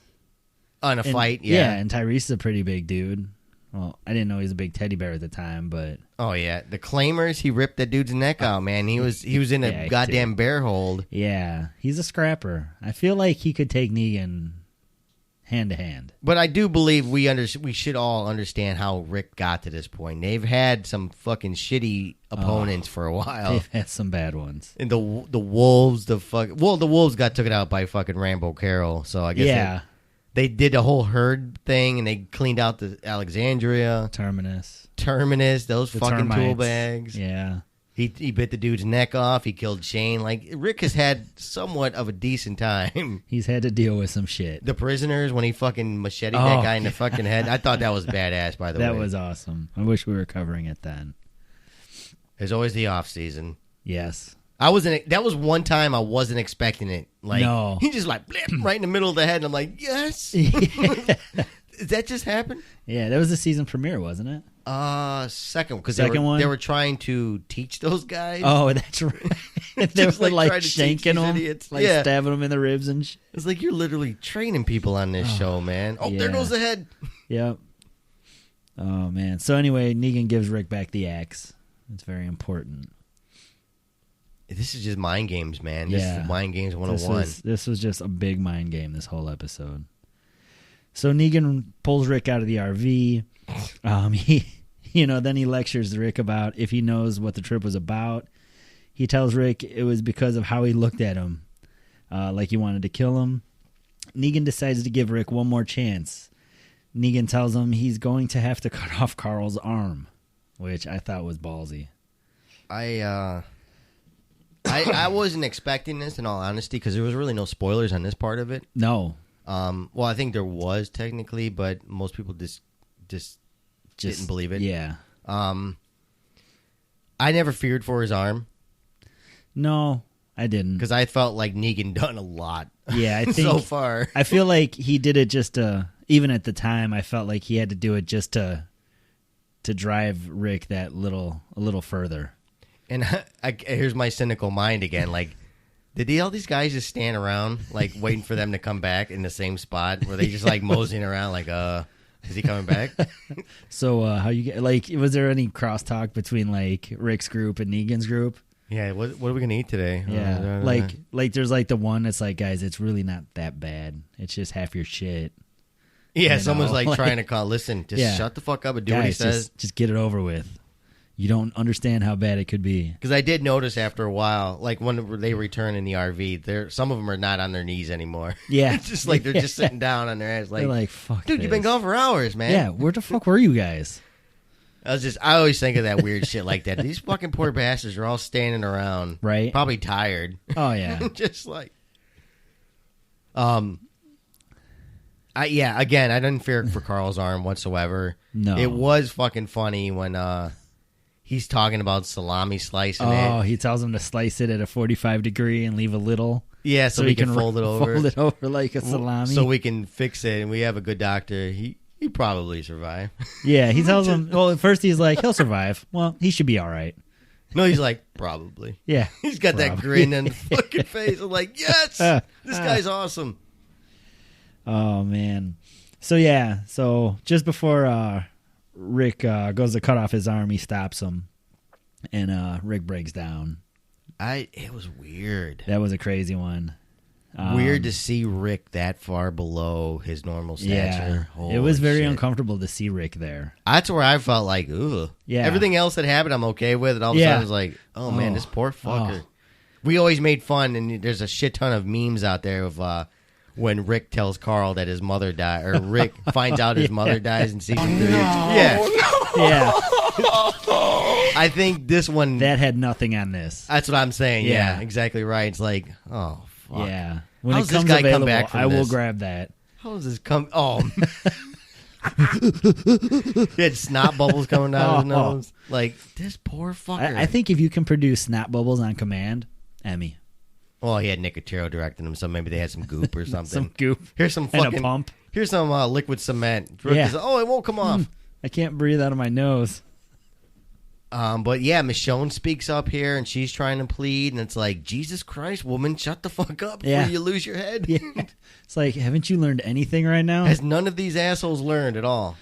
on a fight. Yeah, and Tyrese is a pretty big dude. Well, I didn't know he was a big teddy bear at the time, but oh yeah, the Claimers. He ripped that dude's neck out, man. He was in a goddamn bear hold. Yeah, he's a scrapper. I feel like he could take Negan hand to hand. But I do believe we should all understand how Rick got to this point. They've had some fucking shitty opponents for a while. They've had some bad ones. And the Wolves, the Wolves got taken out by fucking Rambo Carroll. So I guess they did a whole herd thing, and they cleaned out the Alexandria, Terminus, those fucking termites. tool bags. Yeah. He bit the dude's neck off. He killed Shane. Like, Rick has had somewhat of a decent time. He's had to deal with some shit. The prisoners, when he fucking macheted that guy in the fucking head. I thought that was badass, by the way. That was awesome. I wish we were covering it then. There's always the off season. Yes. That was one time I wasn't expecting it. Like, no. He just like blip, right in the middle of the head, and I'm like, yes. Did that just happen? Yeah, that was the season premiere, wasn't it? Second, because one? They were trying to teach those guys. Oh, that's right. They were like shanking them, idiots. like stabbing them in the ribs and shit. It's like you're literally training people on this show, man. Oh, there goes the head. Yep. Oh, man. So anyway, Negan gives Rick back the axe. It's very important. This is just mind games, man. This is mind games 101. This was just a big mind game, this whole episode. So Negan pulls Rick out of the RV. Then he lectures Rick about if he knows what the trip was about. He tells Rick it was because of how he looked at him, like he wanted to kill him. Negan decides to give Rick one more chance. Negan tells him he's going to have to cut off Carl's arm, which I thought was ballsy. I wasn't expecting this, in all honesty, because there was really no spoilers on this part of it. No. Well, I think there was technically, but most people just didn't believe it. Yeah. I never feared for his arm. No, I didn't. Because I felt like Negan done a lot. Yeah, I think so far. I feel like he did it just to, even at the time, I felt like he had to do it just to drive Rick a little further. And here's my cynical mind again. Like, did all these guys just stand around, like, waiting for them to come back in the same spot? Were they just, like, moseying around, like, is he coming back? So, how you get, like, was there any crosstalk between, like, Rick's group and Negan's group? Yeah, what are we going to eat today? Yeah, like, there's, like, the one that's like, guys, it's really not that bad. It's just half your shit. Yeah, someone's, like, trying to call, listen, just shut the fuck up and do what he says. Just get it over with. You don't understand how bad it could be. Because I did notice after a while, like when they return in the RV, some of them are not on their knees anymore. Yeah. It's just like they're just sitting down on their ass. Like, they're like, fuck dude, this. you've been gone for hours, man. Yeah, where the fuck were you guys? I always think of that weird shit like that. These fucking poor bastards are all standing around. Right. Probably tired. Oh, yeah. Just like. Again, I didn't fear for Carl's arm whatsoever. No. It was fucking funny when he's talking about salami slicing it. Oh, he tells him to slice it at a 45 degree and leave a little. Yeah, so we can fold it over. Fold it over like a salami. So we can fix it, and we have a good doctor. He probably survive. Yeah, he tells him, well, at first he's like, he'll survive. Well, he should be all right. No, he's like, probably. Yeah. He's got that grin on the fucking face. I'm like, yes, this guy's awesome. Oh, man. So just before Rick goes to cut off his arm, he stops him, and Rick breaks down. It was weird. That was a crazy one. Weird to see Rick that far below his normal stature. Yeah, it was very uncomfortable to see Rick there. That's where I felt like, ugh. Yeah. Everything else that happened, I'm okay with. And all of a sudden, I was like, oh, man, this poor fucker. Oh. We always made fun, and there's a shit ton of memes out there of when Rick tells Carl that his mother died, or Rick finds out his mother dies in season 3. Yeah. I think this one... That had nothing on this. That's what I'm saying. Yeah, exactly right. It's like, oh, fuck. Yeah. When How's it comes this guy available, come back from I will this? grab that. How does this come... Oh. He had snot bubbles coming down his nose. Like, this poor fucker. I think if you can produce snot bubbles on command, Emmy. Well, he had Nicotero directing him, so maybe they had some goop or something. Some goop. Here's some fucking... And a pump. Here's some liquid cement. Yeah. Oh, it won't come off. I can't breathe out of my nose. But yeah, Michonne speaks up here, and she's trying to plead, and it's like, Jesus Christ, woman, shut the fuck up before you lose your head. Yeah. It's like, haven't you learned anything right now? Has none of these assholes learned at all?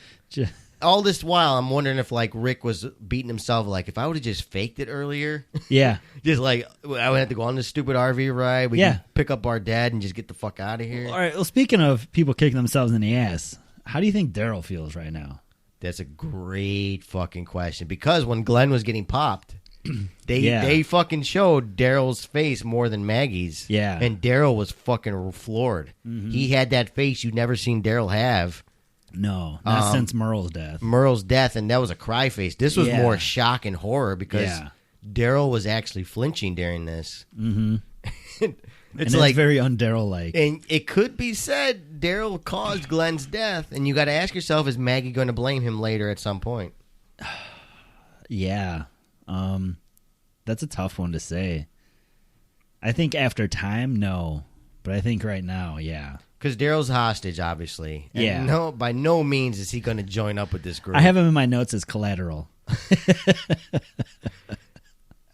All this while, I'm wondering if, like, Rick was beating himself, like, if I would have just faked it earlier. Yeah. Just like, I would have to go on this stupid RV ride. We can pick up our dad and just get the fuck out of here. All right, well, speaking of people kicking themselves in the ass, how do you think Daryl feels right now? That's a great fucking question. Because when Glenn was getting popped, they fucking showed Daryl's face more than Maggie's. Yeah. And Daryl was fucking floored. Mm-hmm. He had that face you'd never seen Daryl have. No, not since Merle's death. And that was a cry face. This was more shock and horror because Daryl was actually flinching during this. Mm-hmm. It's and like it's very un-Daryl-like. And it could be said Daryl caused Glenn's death, and you got to ask yourself: is Maggie going to blame him later at some point? Yeah, that's a tough one to say. I think after time, no, but I think right now, yeah. Because Daryl's hostage, obviously. And Yeah. No, by no means is he going to join up with this group. I have him in my notes as collateral.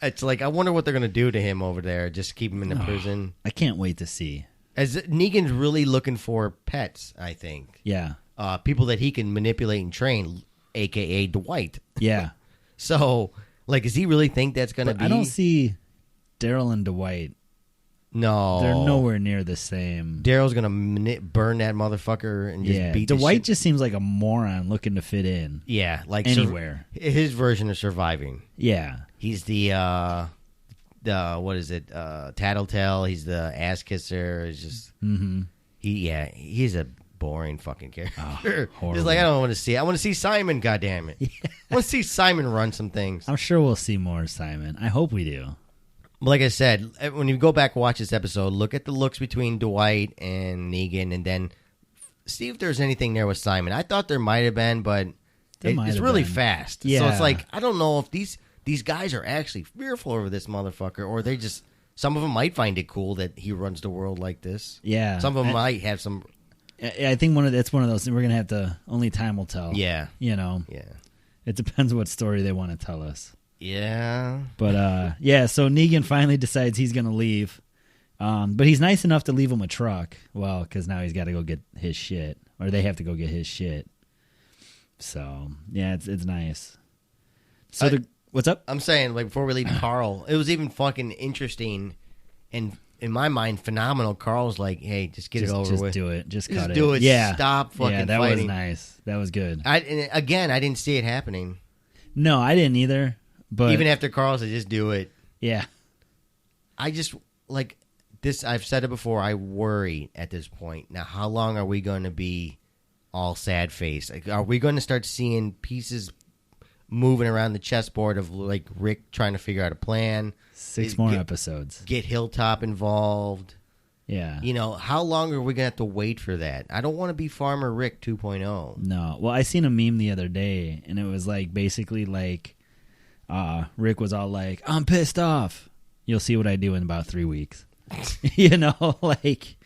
It's like, I wonder what they're going to do to him over there, just keep him in the prison. I can't wait to see. As Negan's really looking for pets, I think. Yeah, People that he can manipulate and train, a.k.a. Dwight. yeah. So, like, does he really think that's going to But be? I don't see Daryl and Dwight. No. They're nowhere near the same. Daryl's going to burn that motherfucker and just beat the Dwight shit. just seems like a moron looking to fit in. Yeah, like Anywhere. His version of surviving. Yeah, He's the what is it? Tattletale. He's the ass kisser. It's just he's a boring fucking character. horrible. Just like, I don't want to see. I want to see Simon. Goddamn it! I want to see Simon run some things. I'm sure we'll see more Simon. I hope we do. Like I said, when you go back and watch this episode, look at the looks between Dwight and Negan, and then see if there's anything there with Simon. I thought there might have been, but it's really fast. So Yeah. it's like, I don't know if these guys are actually fearful over this motherfucker, or they just, some of them might find it cool that he runs the world like this. Yeah, Some of them might have some. I think it's one of those. We're gonna have to. Only time will tell. Yeah. You know. Yeah. It depends what story they want to tell us. Yeah. But yeah. So Negan finally decides he's gonna leave, but he's nice enough to leave him a truck. Well, because now he's got to go get his shit, or they have to go get his shit. So yeah, it's nice. So what's up? I'm saying, like, before we leave Carl, it was even fucking interesting and, in my mind, phenomenal. Carl's like, hey, just get it over with. Just do it. Just Just cut it. do it. Yeah. Stop fucking Yeah, that fighting. was nice. That was good. And again, I didn't see it happening. No, I didn't either. But Even after Carl said, just do it. yeah, I just, like, this, I've said it before, I worry at this point. Now, how long are we going to be all sad faced? Like, are we going to start seeing pieces moving around the chessboard of, like, Rick trying to figure out a plan? 6 more episodes. Get Hilltop involved. Yeah. You know, how long are we going to have to wait for that? I don't want to be Farmer Rick 2.0. No. Well, I seen a meme the other day, and it was like basically like Rick was all like, "I'm pissed off. You'll see what I do in about 3 weeks." You know, like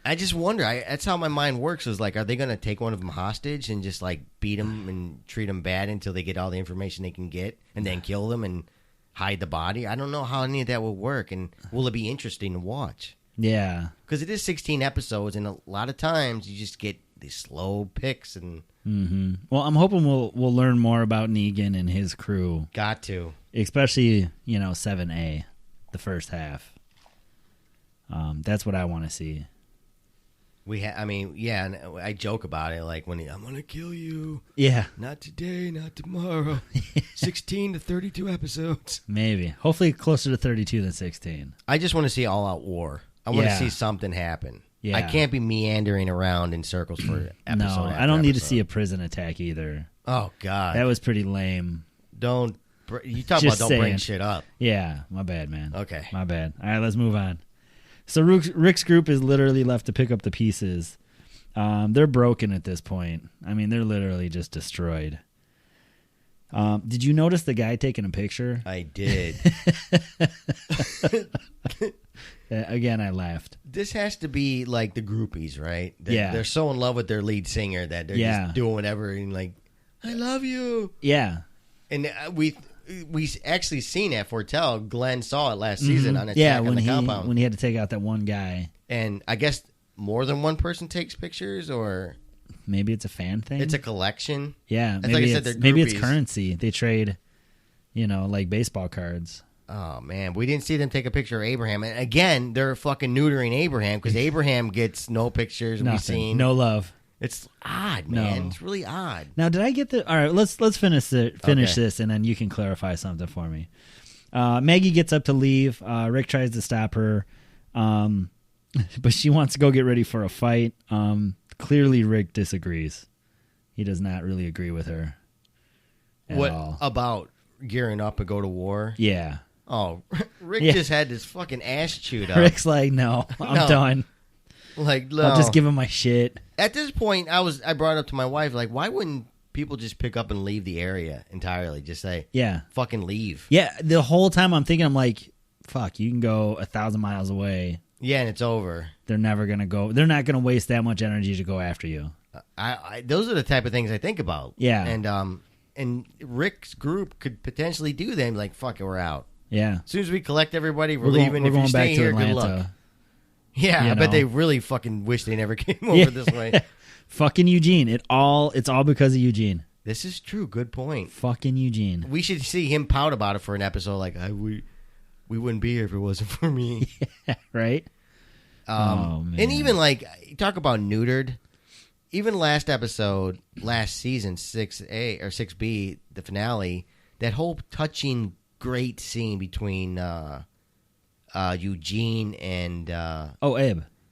I just wonder. That's how my mind works. Is like, are they going to take one of them hostage and just like beat him and treat him bad until they get all the information they can get, and then kill them and hide the body? I don't know how any of that will work, and will it be interesting to watch? yeah. Because it is 16 episodes, and a lot of times you just get these slow picks, and Well, I'm hoping we'll learn more about Negan and his crew, got to. especially 7A, the first half. That's what I want to see. I mean, yeah, and I joke about it, like when I'm gonna kill you. Yeah, Not today, not tomorrow. 16 to 32 episodes. maybe. Hopefully closer to 32 than 16. I just want to see all-out war. I want to Yeah. see something happen. Yeah. I can't be meandering around in circles for episode No, after I don't need to episode. see a prison attack either. Oh, God. That was pretty lame. You talk Just about don't bring saying. shit up. Yeah, my bad, man. Okay. My bad. All right, let's move on. So Rick's group is literally left to pick up the pieces. They're broken at this point. I mean, they're literally just destroyed. Did you notice the guy taking a picture? I did. Again, I laughed. This has to be like the groupies, right? Yeah. They're so in love with their lead singer that they're Yeah. just doing whatever and like, I love you. Yeah. And we actually seen that foretell. Glenn saw it last season on Attack Yeah, on when the Compound. when he had to take out that one guy. And I guess more than one person takes pictures, or Maybe it's a fan thing. it's a collection. yeah. It's Maybe like I it's, said, they're maybe it's groupies. currency. They trade, like baseball cards. Oh, man. We didn't see them take a picture of Abraham. And again, they're fucking neutering Abraham because Abraham gets no pictures we've Nothing. seen. No love. It's odd, man. No. It's really odd. Now, did I get the? All right, let's finish Okay. this, and then you can clarify something for me. Maggie gets up to leave. Rick tries to stop her, but she wants to go get ready for a fight. Clearly, Rick disagrees. He does not really agree with her at What all. about gearing up and go to war? Yeah, Oh, Rick Yeah. just had his fucking ass chewed up. Rick's like, no, I'm No. done. Like, no. I'll just give him my shit. At this point, I brought it up to my wife, like, why wouldn't people just pick up and leave the area entirely? Just say, Yeah. fucking leave. Yeah, the whole time I'm thinking, I'm like, fuck, you can go 1,000 miles away. Yeah, and it's over. They're never going to go. They're not going to waste that much energy to go after you. Those are the type of things I think about. Yeah. And Rick's group could potentially do them. Like, fuck it, we're out. Yeah. As soon as we collect everybody, we're We're going, leaving. we're If going you back stay to here, Atlanta. good luck. Yeah, You I bet know. they really fucking wish they never came over Yeah. this way. Fucking Eugene. It's all because of Eugene. This is true. Good point. Fucking Eugene. We should see him pout about it for an episode. Like, we wouldn't be here if it wasn't for me. Right? Oh, man. And even like, you talk about neutered. Even last episode, last season, 6A or 6B, the finale, that whole touching, great scene between Eugene and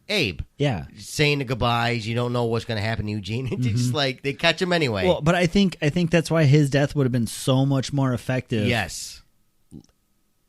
Abe. Yeah. saying the goodbyes. You don't know what's going to happen to Eugene. It's just like they catch him anyway. Well, but I think that's why his death would have been so much more effective. Yes.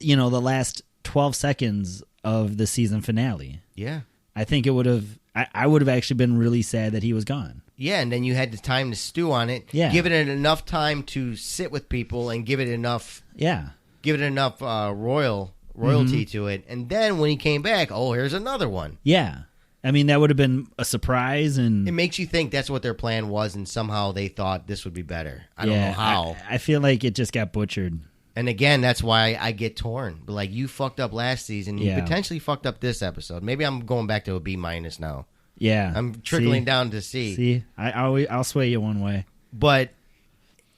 You know, the last 12 seconds of the season finale. Yeah. I think it would have. I would have actually been really sad that he was gone. Yeah, and then you had the time to stew on it. Yeah. Give it enough time to sit with people and give it enough Yeah. royalty to it. And then when he came back, oh, here's another one. Yeah. I mean, that would have been a surprise, and It makes you think that's what their plan was, and somehow they thought this would be better. I don't yeah, know how. I feel like it just got butchered. And again, that's why I get torn. But like, you fucked up last season. You Yeah. potentially fucked up this episode. Maybe I'm going back to a B- now. Yeah. I'm trickling down to C. See, I'll sway you one way. But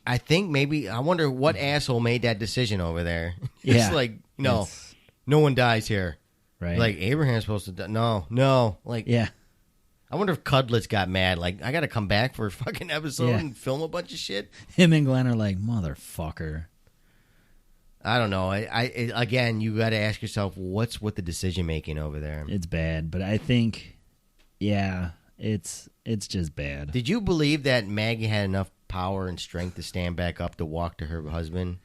I think maybe, I wonder what asshole made that decision over there. Yeah. It's like, no, It's- no one dies here. right. Like, Abraham's supposed to die. No. Like, yeah. I wonder if Cudlitz got mad. Like, I got to come back for a fucking episode Yeah. and film a bunch of shit. Him and Glenn are like, motherfucker. I don't know. Again, you got to ask yourself, what's with the decision making over there? It's bad, but I think, yeah, it's just bad. Did you believe that Maggie had enough power and strength to stand back up to walk to her husband?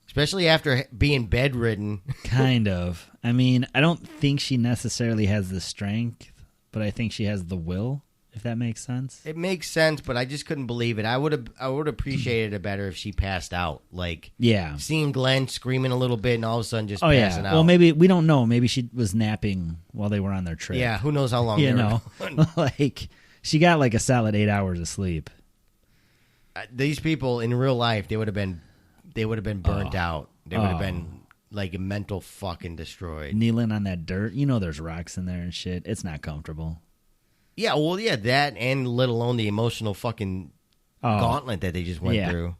Especially after being bedridden. Kind of. I mean, I don't think she necessarily has the strength, but I think she has the will, if that makes sense. It makes sense, but I just couldn't believe it. I would appreciated it better if she passed out. Like, Yeah. seeing Glenn screaming a little bit and all of a sudden just Oh, passing yeah. out. Well, maybe, we don't know. Maybe she was napping while they were on their trip. Yeah, who knows how long You they were know, going. like, she got like a solid 8 hours of sleep. These people in real life, they would have been burnt out. They would have been like mental fucking destroyed. Kneeling on that dirt. You know there's rocks in there and shit. It's not comfortable. Yeah, well, yeah, that and let alone the emotional fucking gauntlet that they just went Yeah. through.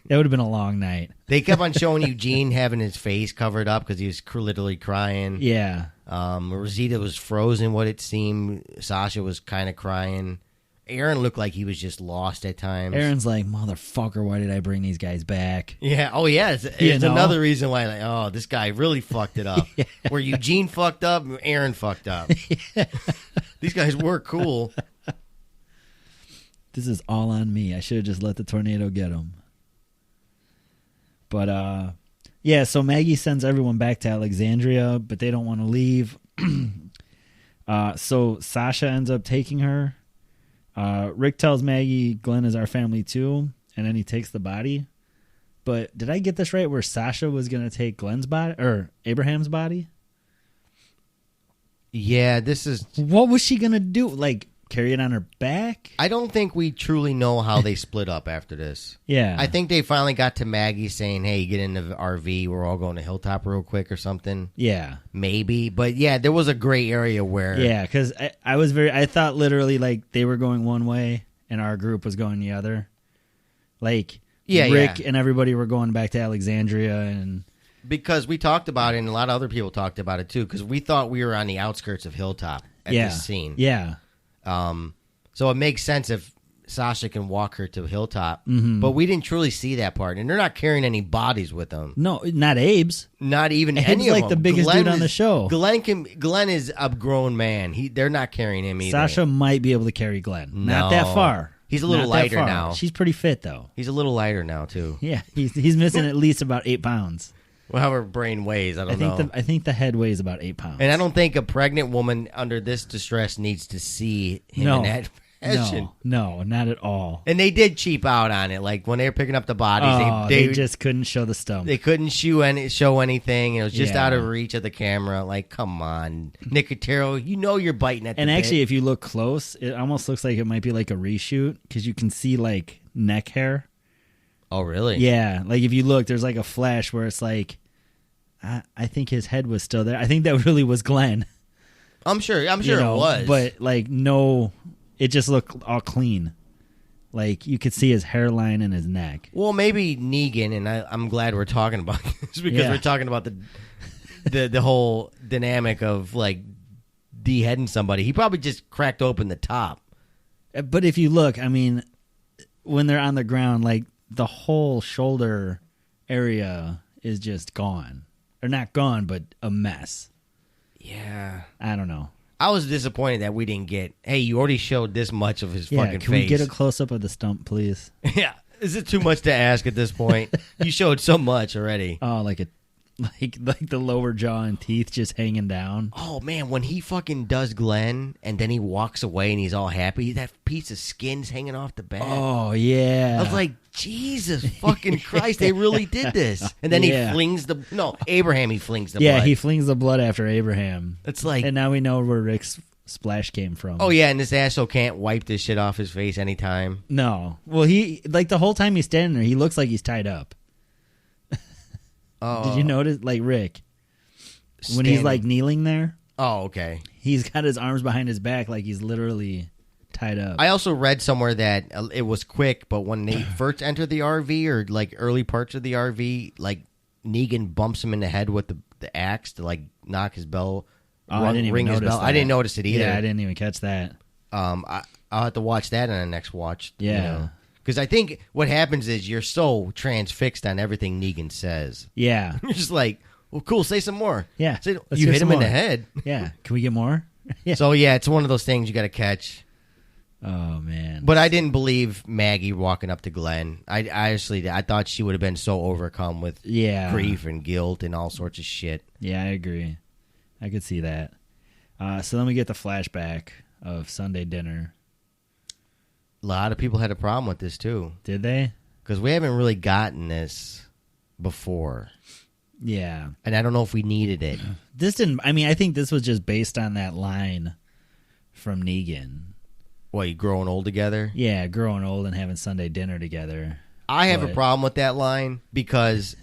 That would have been a long night. They kept on showing Eugene having his face covered up because he was literally crying. Yeah. Rosita was frozen, what it seemed. Sasha was kind of crying. Aaron looked like he was just lost at times. Aaron's like, motherfucker, why did I bring these guys back? Yeah. Oh, yeah. It's You know? another reason why, like, oh, this guy really fucked it up. Where Eugene fucked up, Aaron fucked up. These guys were cool. This is all on me. I should have just let the tornado get them. But, yeah, so Maggie sends everyone back to Alexandria, but they don't want to leave. So Sasha ends up taking her. Rick tells Maggie Glenn is our family too, and then he takes the body. But did I get this right where Sasha was going to take Glenn's body or Abraham's body? Yeah, this is... What was she going to do? Like, carry it on her back? I don't think we truly know how they split up after this. Yeah. I think they finally got to Maggie saying, hey, get in the RV. We're all going to Hilltop real quick or something. Yeah. Maybe. But, yeah, there was a gray area where... Yeah, because I thought literally like they were going one way and our group was going the other. Like, Rick and everybody were going back to Alexandria and... Because we talked about it, and a lot of other people talked about it, too, because we thought we were on the outskirts of Hilltop at this scene. Yeah. So it makes sense if Sasha can walk her to Hilltop, but we didn't truly see that part, and they're not carrying any bodies with them. No, not Abe's. Not even Abe's any of like them. the biggest dude on the show. Glenn is a grown man. They're not carrying him either. Sasha might be able to carry Glenn. Not No. that far. He's a little Not that lighter far. now. She's pretty fit though. He's a little lighter now, too. Yeah, he's missing at least about 8 pounds. Well, how her brain weighs, I don't know. I think the head weighs about 8 pounds. And I don't think a pregnant woman under this distress needs to see him in that fashion. No, not at all. And they did cheap out on it. Like when they were picking up the bodies, they just couldn't show the stump. They couldn't show anything. It was just out of reach of the camera. Like, come on, Nicotero, you know you're biting at the And actually, bit. if you look close, it almost looks like it might be like a reshoot because you can see like neck hair. Oh, really? Yeah, like if you look, there's like a flash where it's like, I think his head was still there. I think that really was Glenn. I'm sure it was. But like, no, it just looked all clean. Like you could see his hairline and his neck. Well, maybe Negan, and I'm glad we're talking about this because we're talking about the whole dynamic of like beheading somebody. He probably just cracked open the top. But if you look, I mean, when they're on the ground, like the whole shoulder area is just gone. Or not gone, but a mess. Yeah. I don't know. I was disappointed that we didn't get, hey, you already showed this much of his fucking face. Can we get a close-up of the stump, please? Yeah. Is it too much to ask at this point? You showed so much already. Oh, like the lower jaw and teeth just hanging down. Oh, man, when he fucking does Glenn and then he walks away and he's all happy, that piece of skin's hanging off the back. Oh, yeah. I was like, Jesus fucking Christ, they really did this. And then he flings he flings the blood. Yeah, he flings the blood after Abraham. It's like... And now we know where Rick's splash came from. Oh, yeah, and this asshole can't wipe this shit off his face anytime. No. Well, he, like, the whole time he's standing there, he looks like he's tied up. Oh. Did you notice, like, Rick, when he's, like, kneeling there? Oh, okay. He's got his arms behind his back like he's literally tied up. I also read somewhere that it was quick, but when they first enter the RV or, like, early parts of the RV, like, Negan bumps him in the head with the axe to, like, knock his bell. I didn't even notice that. I didn't notice it either. Yeah, I didn't even catch that. I'll have to watch that on the next watch. Yeah. Because I think what happens is you're so transfixed on everything Negan says. Yeah. You're just like, well, cool, say some more. Yeah. You hit him in the head. Yeah. Can we get more? Yeah. So, yeah, it's one of those things you got to catch. Oh, man. But I didn't believe Maggie walking up to Glenn. I thought she would have been so overcome with grief and guilt and all sorts of shit. Yeah, I agree. I could see that. So then we get the flashback of Sunday dinner. A lot of people had a problem with this, too. Did they? Because we haven't really gotten this before. Yeah. And I don't know if we needed it. I think this was just based on that line from Negan. What, you growing old together? Yeah, growing old and having Sunday dinner together. I have a problem with that line because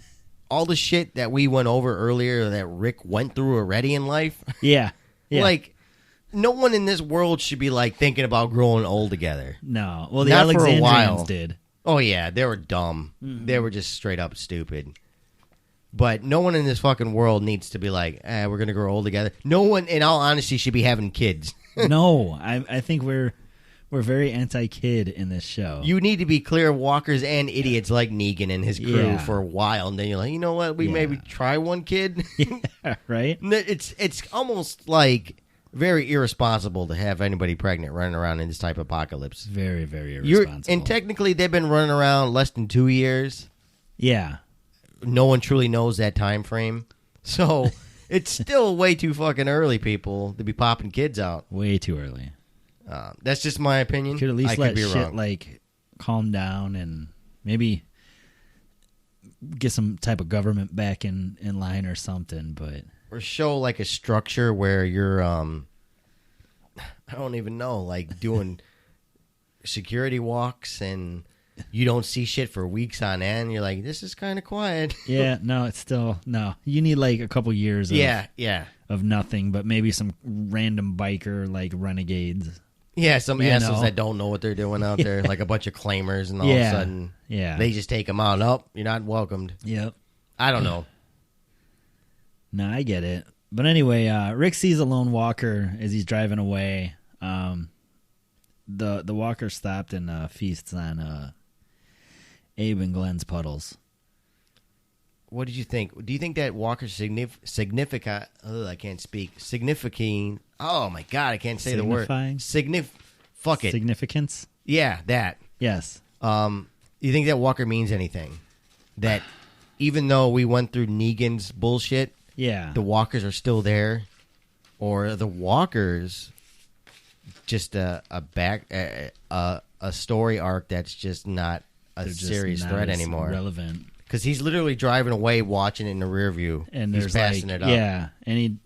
all the shit that we went over earlier that Rick went through already in life. Yeah. Like, no one in this world should be, like, thinking about growing old together. No. Well, the Not for a while. Alexandrians did. Oh, yeah. They were dumb. Mm-hmm. They were just straight up stupid. But no one in this fucking world needs to be like, we're going to grow old together. No one, in all honesty, should be having kids. No. I think we're very anti-kid in this show. You need to be clear of walkers and idiots like Negan and his crew for a while. And then you're like, you know what? We maybe try one kid. Yeah, right? It's almost like very irresponsible to have anybody pregnant running around in this type of apocalypse. Very, very irresponsible. And technically, they've been running around less than 2 years. Yeah. No one truly knows that time frame. So it's still way too fucking early, people, to be popping kids out. Way too early. That's just my opinion. Could at least let shit wrong. Like calm down and maybe get some type of government back in line or something. But or show like a structure where you're I don't even know, like doing security walks and you don't see shit for weeks on end. You're like, this is kind of quiet. Yeah, no, it's still no. You need like a couple years. Of nothing, but maybe some random biker like renegades. Yeah, some assholes that don't know what they're doing out there, like a bunch of claimers, and all of a sudden, they just take them out. Nope, you're not welcomed. Yep. I don't know. No, I get it. But anyway, Rick sees a lone walker as he's driving away. The walker stopped and feasts on Abe and Glenn's puddles. What did you think? Do you think that walker's significant? I can't speak. Significant. Oh my god, I can't say the word. Fuck it. Significance. Yeah, that. Yes. You think that walker means anything? That even though we went through Negan's bullshit, Yeah. the walkers are still there, or the walkers just a story arc that's just not a They're just serious not threat as anymore. relevant. Because he's literally driving away, watching it in the rear view, And he's there's passing like, it up. yeah, and he,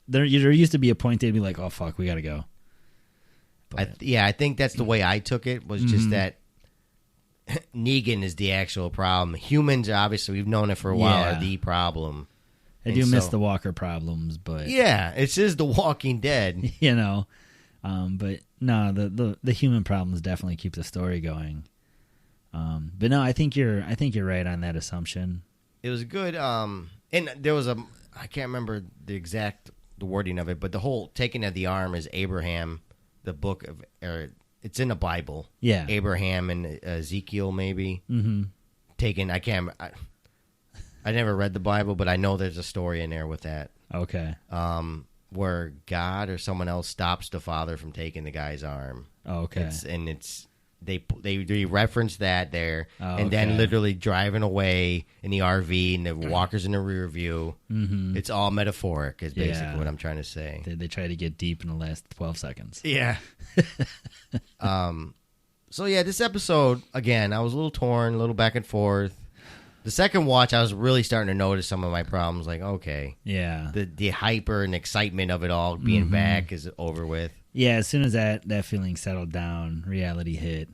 there used to be a point they'd be like, oh fuck, we gotta go. But, I think that's the way I took it, was just that Negan is the actual problem. Humans, obviously, we've known it for a while, Yeah. are the problem. I And do miss so- the Walker problems, but Yeah, it is The Walking Dead. but no, the human problems definitely keep the story going. But no, I think you're right on that assumption. It was good. And there was I can't remember the wording of it, but the whole taking of the arm is Abraham, the book of, it's in the Bible. Yeah. Abraham and Ezekiel, maybe. Mm-hmm. I never read the Bible, but I know there's a story in there with that. Okay. Where God or someone else stops the father from taking the guy's arm. Okay. They reference that there, Oh, and then okay. literally driving away in the RV and the walkers in the rear view. Mm-hmm. It's all metaphoric, is basically Yeah. what I'm trying to say. They try to get deep in the last 12 seconds. Yeah. So yeah, this episode again, I was a little torn, a little back and forth. The second watch, I was really starting to notice some of my problems. Like, okay, Yeah. the hyper and excitement of it all being back is over with, Yeah, as soon as that feeling settled down, reality hit.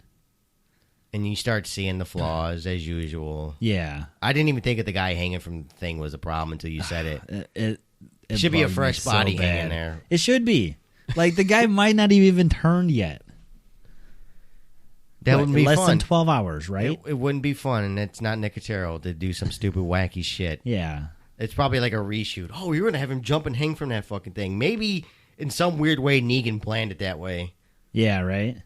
and you start seeing the flaws as usual. Yeah. I didn't even think that the guy hanging from the thing was a problem until you said it. It Should be a bugged me fresh so body bad. hanging there. It should be. Like, the guy might not have even turned yet. That wouldn't be less fun. than 12 hours, right? It wouldn't be fun, and it's not Nicotero to do some stupid wacky shit. Yeah. It's probably like a reshoot. Oh, you're gonna have him jump and hang from that fucking thing. Maybe in some weird way Negan planned it that way, Yeah, right?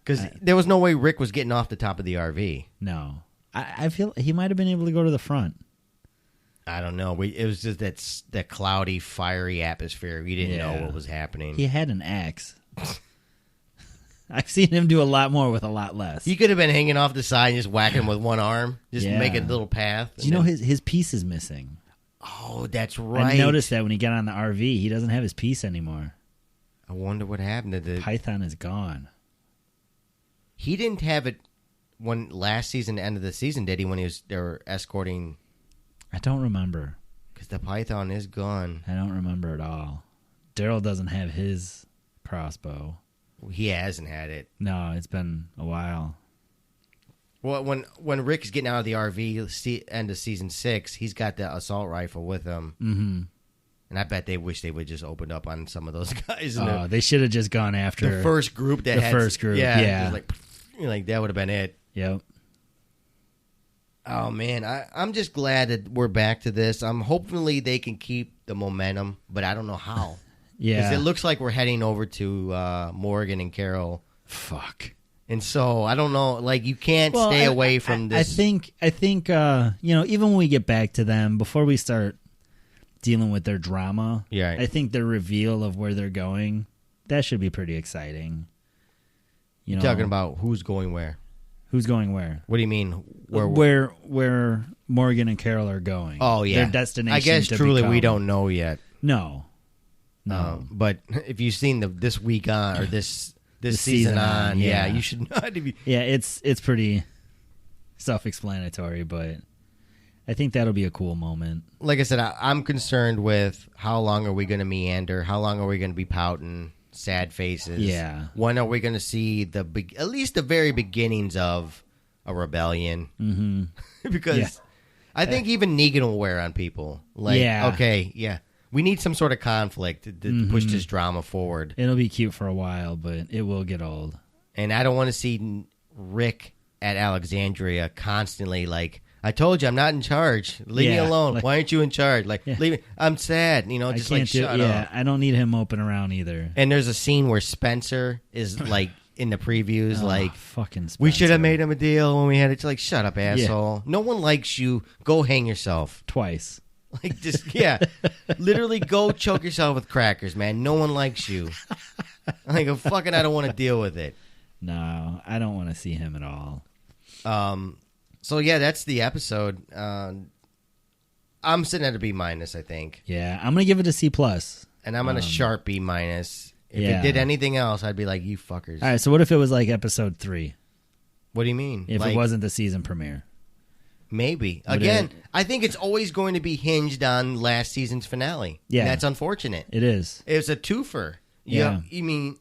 because there was no way Rick was getting off the top of the RV. No. I feel he might have been able to go to the front. I don't know. It was just that cloudy, fiery atmosphere. We didn't know Yeah. what was happening. He had an axe. I've seen him do a lot more with a lot less. He could have been hanging off the side and just whacking him with one arm, just Yeah. make a little path. Do you know his piece is missing? Oh, that's right. I noticed that when he got on the RV, he doesn't have his piece anymore. I wonder what happened to the. Python is gone. He didn't have it when last season, the end of the season, did he? When they were escorting, I don't remember. because the python is gone. I don't remember at all. Daryl doesn't have his crossbow. He hasn't had it. No, it's been a while. Well, when Rick's getting out of the RV, end of season 6, he's got the assault rifle with him, Mm-hmm. and I bet they wish they would just opened up on some of those guys. In Oh, they should have just gone after the first group that the had first group, yeah, yeah. just like that would have been it. Yep. Oh man, I'm just glad that we're back to this. Hopefully they can keep the momentum, but I don't know how. Yeah. Because it looks like we're heading over to Morgan and Carol. Fuck. And so I don't know, like you can't stay away from this. I think even when we get back to them, before we start dealing with their drama, Yeah. I think the reveal of where they're going, that should be pretty exciting. You're talking about who's going where? who's going where? What do you mean? Where Morgan and Carol are going? Oh yeah, their destination. I guess to truly we become. don't know yet. No. But if you've seen this week on or this The season on, yeah. you should know. Yeah, it's pretty self-explanatory, but I think that'll be a cool moment. Like I said, I'm concerned with how long are we going to meander? How long are we going to be pouting, sad faces? Yeah. When are we going to see at least the very beginnings of a rebellion? Mm-hmm. Because Yeah. I think even Negan will wear on people. Like, Yeah. okay, yeah. We need some sort of conflict to push this drama forward. It'll be cute for a while, but it will get old. And I don't want to see Rick at Alexandria constantly like, I told you I'm not in charge. Leave me Yeah, alone. like- Why aren't you in charge? Like, Yeah. leave me. I'm sad. You know, just like shut up. I don't need him moping around either. And there's a scene where Spencer is like in the previews, Oh, like, fucking Spencer. we should have made him a deal when we had it. Like, shut up, asshole. No one likes you. Go hang yourself. twice. Like, just, yeah. Literally go choke yourself with crackers, man. No one likes you. Like, I don't want to deal with it. No, I don't want to see him at all. So yeah, that's the episode. I'm sitting at a B-, I think. Yeah, I'm gonna give it a C+. And I'm on a sharp B-. If Yeah. it did anything else, I'd be like, you fuckers. All right, so what if it was like episode 3? What do you mean? If Like, it wasn't the season premiere? maybe. Would Again, it- I think it's always going to be hinged on last season's finale. Yeah. And that's unfortunate. It is. It was a twofer. Yeah. You mean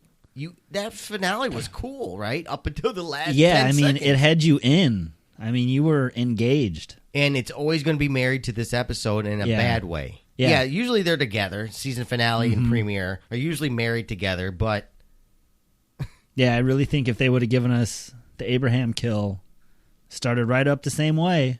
that finale was cool, right? Up until the last Yeah, 10 I mean, seconds. it had you in. I mean, you were engaged. And it's always going to be married to this episode in a Yeah. bad way. Yeah. Yeah, usually they're together. Season finale Mm-hmm. and premiere are usually married together, but Yeah, I really think if they would have given us the Abraham kill, started right up the same way.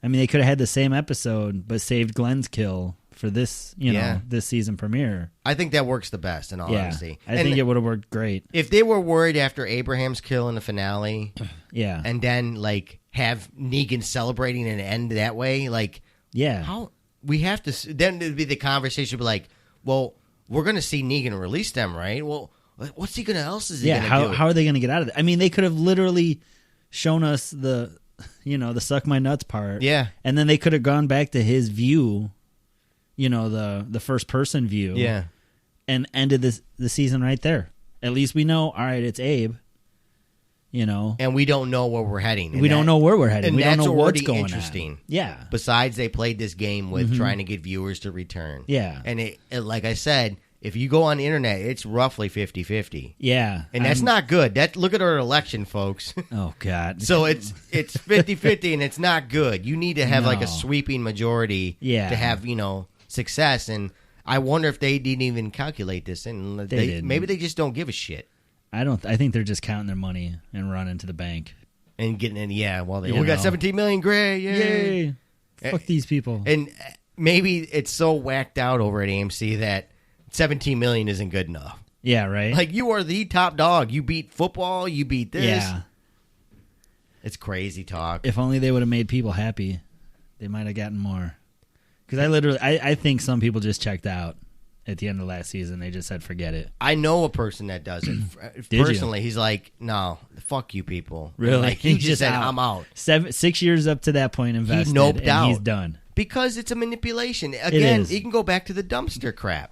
I mean, they could have had the same episode, but saved Glenn's kill for this, Yeah. this season premiere. I think that works the best in all Yeah, honesty. I think it would have worked great. if they were worried after Abraham's kill in the finale Yeah, and then like have Negan celebrating and end that way, like yeah, how we have to then it'd be the conversation would be like, well, we're going to see Negan release them, right? Well, what's he going to else is he yeah. going to How do? how are they going to get out of it? I mean, they could have literally shown us the suck my nuts part. Yeah. and then they could have gone back to his view, the first person view. Yeah. and ended the season right there. At least we know. All right, it's Abe. And we don't know where we're heading. We don't know where we're heading. and We don't that's know what's already going interesting. on. Yeah, Besides, they played this game with trying to get viewers to return. Yeah. And it like I said, if you go on the internet, it's roughly 50-50. yeah, And that's not good. Look at our election, folks. Oh God. So it's 50-50 and it's not good. You need to have like No. a sweeping majority Yeah. to have, success. And I wonder if they didn't even calculate this and They didn't. maybe they just don't give a shit. I think they're just counting their money and running to the bank. And getting in, we You got know. 17 million gray. Yay. Fuck these people. And maybe it's so whacked out over at AMC that 17 million isn't good enough. Yeah, right. Like, you are the top dog. You beat football. You beat this. Yeah. It's crazy talk. If only they would have made people happy, they might have gotten more. Because I think some people just checked out at the end of last season. They just said, forget it. I know a person that does it. Did you? Personally, he's like, no, fuck you people. Really? Like, you He's just just said, out. I'm out. 6 years up to that point invested, noped and out. he's done. Because it's a manipulation. Again, is. you can go back to the dumpster crap.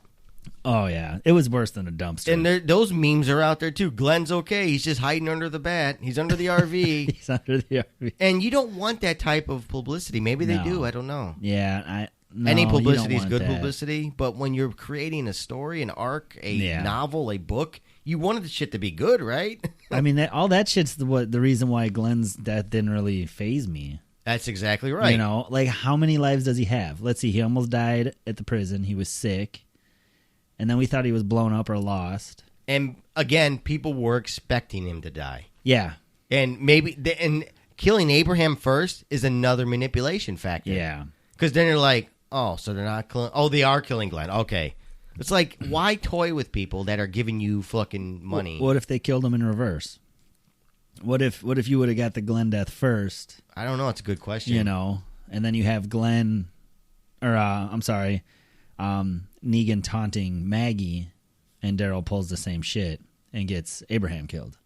Oh, yeah. It was worse than a dumpster. And those memes are out there, too. Glenn's okay. He's just hiding under the bat. He's under the RV. He's under the RV. And you don't want that type of publicity. Maybe they No. do. I don't know. Yeah. Any you don't publicity is want good that. publicity, but when you're creating a story, an arc, a Yeah. novel, a book, you wanted the shit to be good, right? I mean, all that shit's the reason why Glenn's death didn't really faze me. That's exactly right. Like how many lives does he have? Let's see. He almost died at the prison. He was sick. And then we thought he was blown up or lost. And again, people were expecting him to die. Yeah. And and killing Abraham first is another manipulation factor. Yeah. Because then you're like, oh, so they're not killing. Oh, they are killing Glenn. Okay. It's like, why toy with people that are giving you fucking money? What if they killed him in reverse? What if you would have got the Glenn death first, I don't know. It's a good question. and then you have Glenn, or Negan taunting Maggie, and Daryl pulls the same shit and gets Abraham killed.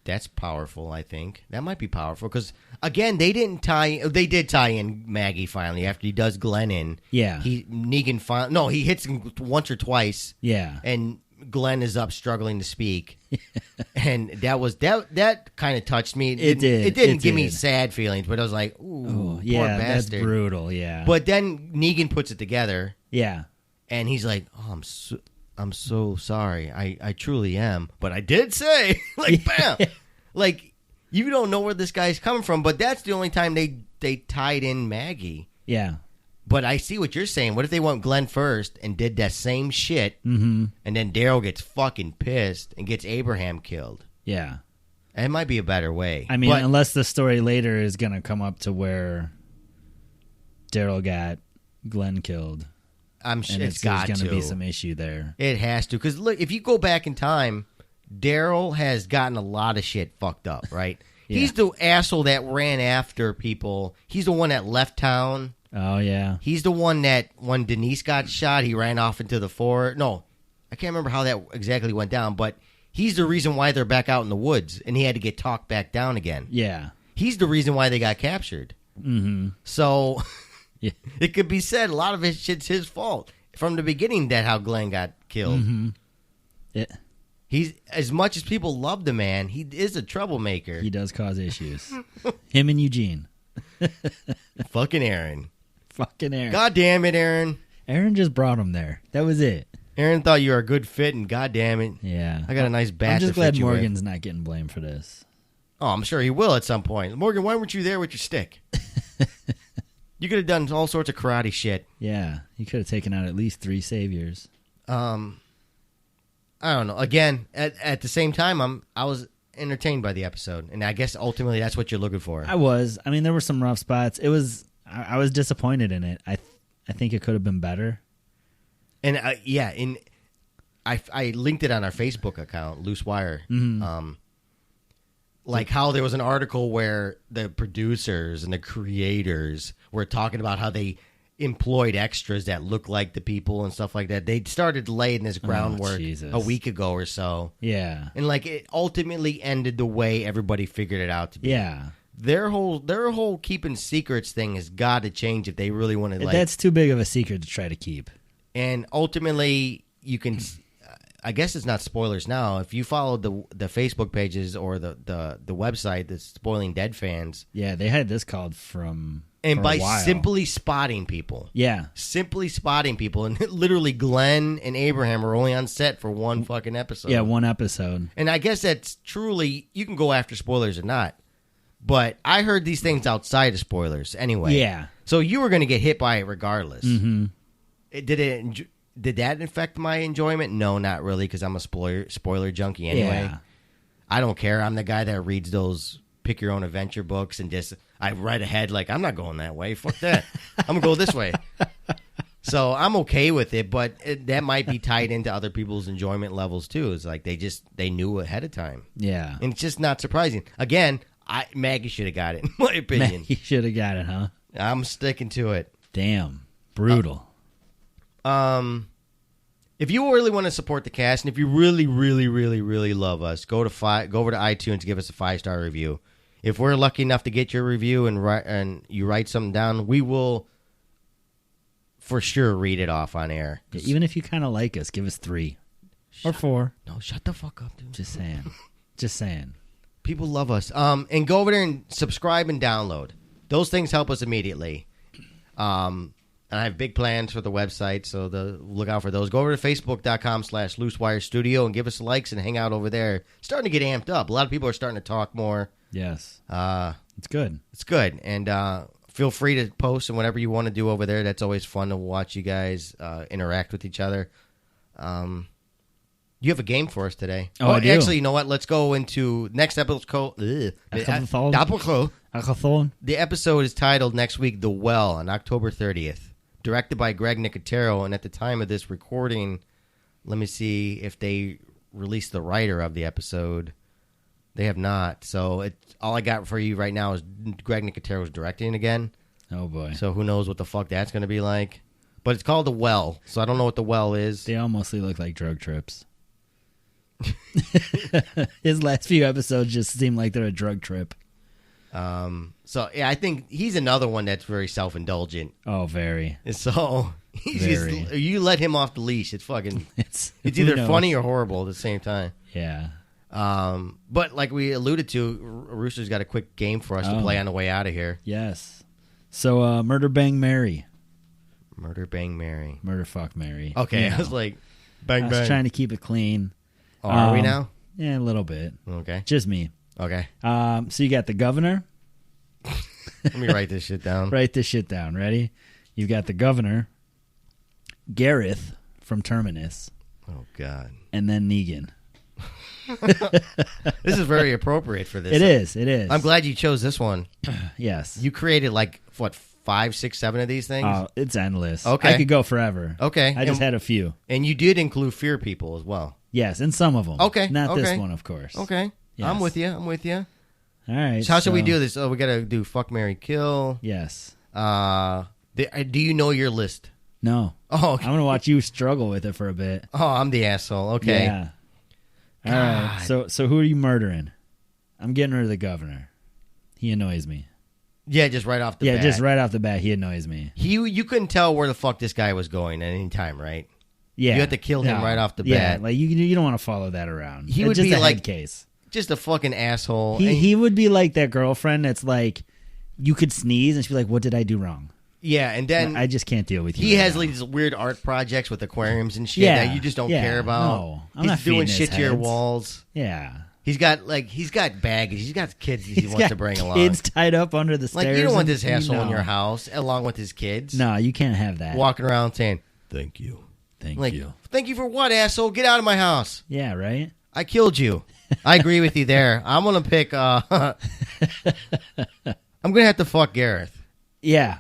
That's powerful, I think. That might be powerful because, again, they did tie in Maggie finally after he does Glenn in. Yeah. He hits him once or twice. Yeah. And Glenn is up struggling to speak. And that kind of touched me. It did. It didn't It give me did. sad feelings, but I was like, ooh, poor yeah, that's bastard. brutal. Yeah. But then Negan puts it together yeah. and he's like, oh, I'm so sorry. I truly am. But I did say, like, bam. Like, you don't know where this guy's coming from, but that's the only time they tied in Maggie. Yeah. But I see what you're saying. What if they went Glenn first and did that same shit, Mm-hmm. and then Daryl gets fucking pissed and gets Abraham killed? Yeah. It might be a better way. I mean, But- unless the story later is going to come up to where Daryl got Glenn killed. I'm sure And it's there's got going to be some issue there. It has to. Because, look, if you go back in time, Daryl has gotten a lot of shit fucked up, right? Yeah. He's the asshole that ran after people. He's the one that left town. Oh, yeah. He's the one that, when Denise got shot, he ran off into the forest. No, I can't remember how that exactly went down, but he's the reason why they're back out in the woods, and he had to get talked back down again. Yeah. he's the reason why they got captured. Mm-hmm. So Yeah. it could be said a lot of his shit's his fault from the beginning. That how Glenn got killed. Mm-hmm. Yeah. He's as much as people love the man, he is a troublemaker. He does cause issues. Him and Eugene. Fucking Aaron. Fucking Aaron. God damn it, Aaron. Aaron just brought him there. That was it. Aaron thought you were a good fit, and god damn it, Yeah. I got a nice bat. I'm just to glad fit you with. Morgan's not getting blamed for this. Oh, I'm sure he will at some point. Morgan, why weren't you there with your stick? You could have done all sorts of karate shit. Yeah. He could have taken out at least 3 saviors. I don't know. Again, at the same time, I was entertained by the episode, and I guess ultimately that's what you're looking for. I was. I mean, there were some rough spots. It was. I was disappointed in it. I think it could have been better. And I linked it on our Facebook account, Loose Wire. Mm-hmm. Like how there was an article where the producers and the creators were talking about how they employed extras that look like the people and stuff like that. They started laying this groundwork Jesus. a week ago or so. Yeah. And like it ultimately ended the way everybody figured it out to be. Yeah. Their whole keeping secrets thing has got to change if they really want to. Like, That's too big of a secret to try to keep. and ultimately, you can. I guess it's not spoilers now. If you follow the Facebook pages or the website, the Spoiling Dead fans, Yeah, they had this called from. and for by a while. simply spotting people, Yeah. and literally Glenn and Abraham are only on set for one fucking episode. Yeah, one episode. And I guess that's truly, you can go after spoilers or not. But I heard these things outside of spoilers anyway. Yeah. So you were going to get hit by it regardless. Mm-hmm. Did that affect my enjoyment? No, not really, because I'm a spoiler junkie anyway. Yeah. I don't care. I'm the guy that reads those pick your own adventure books and just I write ahead like I'm not going that way. Fuck that. I'm gonna go this way. So I'm okay with it, but that might be tied into other people's enjoyment levels too. It's like they knew ahead of time, Yeah. and it's just not surprising. Again, Maggie should have got it, in my opinion. You should have got it, huh? I'm sticking to it. Damn. Brutal. If you really want to support the cast, and if you really, really, really, really love us, go over to iTunes to give us a 5-star review. If we're lucky enough to get your review and you write something down, we will for sure read it off on air. Yeah, even if you kind of like us, give us 3 or 4. No, shut the fuck up, dude. Just saying. Just saying. People love us. And go over there and subscribe and download. Those things help us immediately. And I have big plans for the website, so look out for those. Go over to Facebook.com/LooseWireStudio and give us likes and hang out over there. It's starting to get amped up. A lot of people are starting to talk more. Yes. It's good. It's good. And feel free to post and whatever you want to do over there. That's always fun to watch you guys interact with each other. You have a game for us today. Oh, I do. Actually, you know what? Let's go into next episode. The episode is titled next week, The Well, on October 30th. Directed by Greg Nicotero. And at the time of this recording, let me see if they released the writer of the episode. They have not. So all I got for you right now is Greg Nicotero's directing again. Oh, boy. So who knows what the fuck that's going to be like. But it's called The Well. So I don't know what The Well is. They all mostly look like drug trips. His last few episodes just seem like they're a drug trip. So yeah, I think he's another one that's very self-indulgent. Oh, very. And so he's Very. you let him off the leash. It's fucking. It's It's who either knows? funny or horrible at the same time. Yeah. But like we alluded to, Rooster's got a quick game for us to play on the way out of here. Yes. So, Murder Bang Mary. Murder Bang Mary. Murder Fuck Mary. Okay, You know, I was like, bang I was bang. trying to keep it clean. Oh, are we Um, now? Yeah, a little bit. Okay. Just me. Okay. So you got the governor. Let me write this shit down. Write this shit down. Ready? You've got the governor, Gareth from Terminus, Oh God. and then Negan. This is very appropriate for this. It is. It is. I'm glad you chose this one. Yes. You created like what 5, 6, 7 of these things. Oh, it's endless. Okay. I could go forever. Okay. I just had a few. And you did include Fear People as well. Yes, and some of them. Okay, Not this okay. one, of course. Okay. Yes. I'm with you. I'm with you. All right. So how should we do this? Oh, we got to do Fuck, Marry, Kill. Yes. Do you know your list? No. Oh, I'm going to watch you struggle with it for a bit. oh, I'm the asshole. Okay. Yeah. All right. So who are you murdering? I'm getting rid of the governor. He annoys me. Yeah, just right off the bat. Yeah, just right off the bat, he annoys me. You couldn't tell where the fuck this guy was going at any time, right? Yeah, You had to kill him right off the yeah, bat. like you don't want to follow that around. He It's would just be a like- head case. Just a fucking asshole. He would be like that girlfriend that's like, you could sneeze and she'd be like, "What did I do wrong?" Yeah, and then I just can't deal with you. he right has now. like these weird art projects with aquariums and shit Yeah, that you just don't yeah, care about. no. I'm He's not doing feeding shit his to your heads. walls. Yeah. He's got baggage. He's got kids he wants got to bring along. kids tied up under the stairs. Like, you don't want and- this asshole in no. your house along with his kids. No, you can't have that. Walking around saying, "Thank you." Thank Like, you. thank you for what, asshole? Get out of my house. Yeah, right? I killed you. I agree with you there. I'm going to pick, I'm going to have to fuck Gareth. Yeah.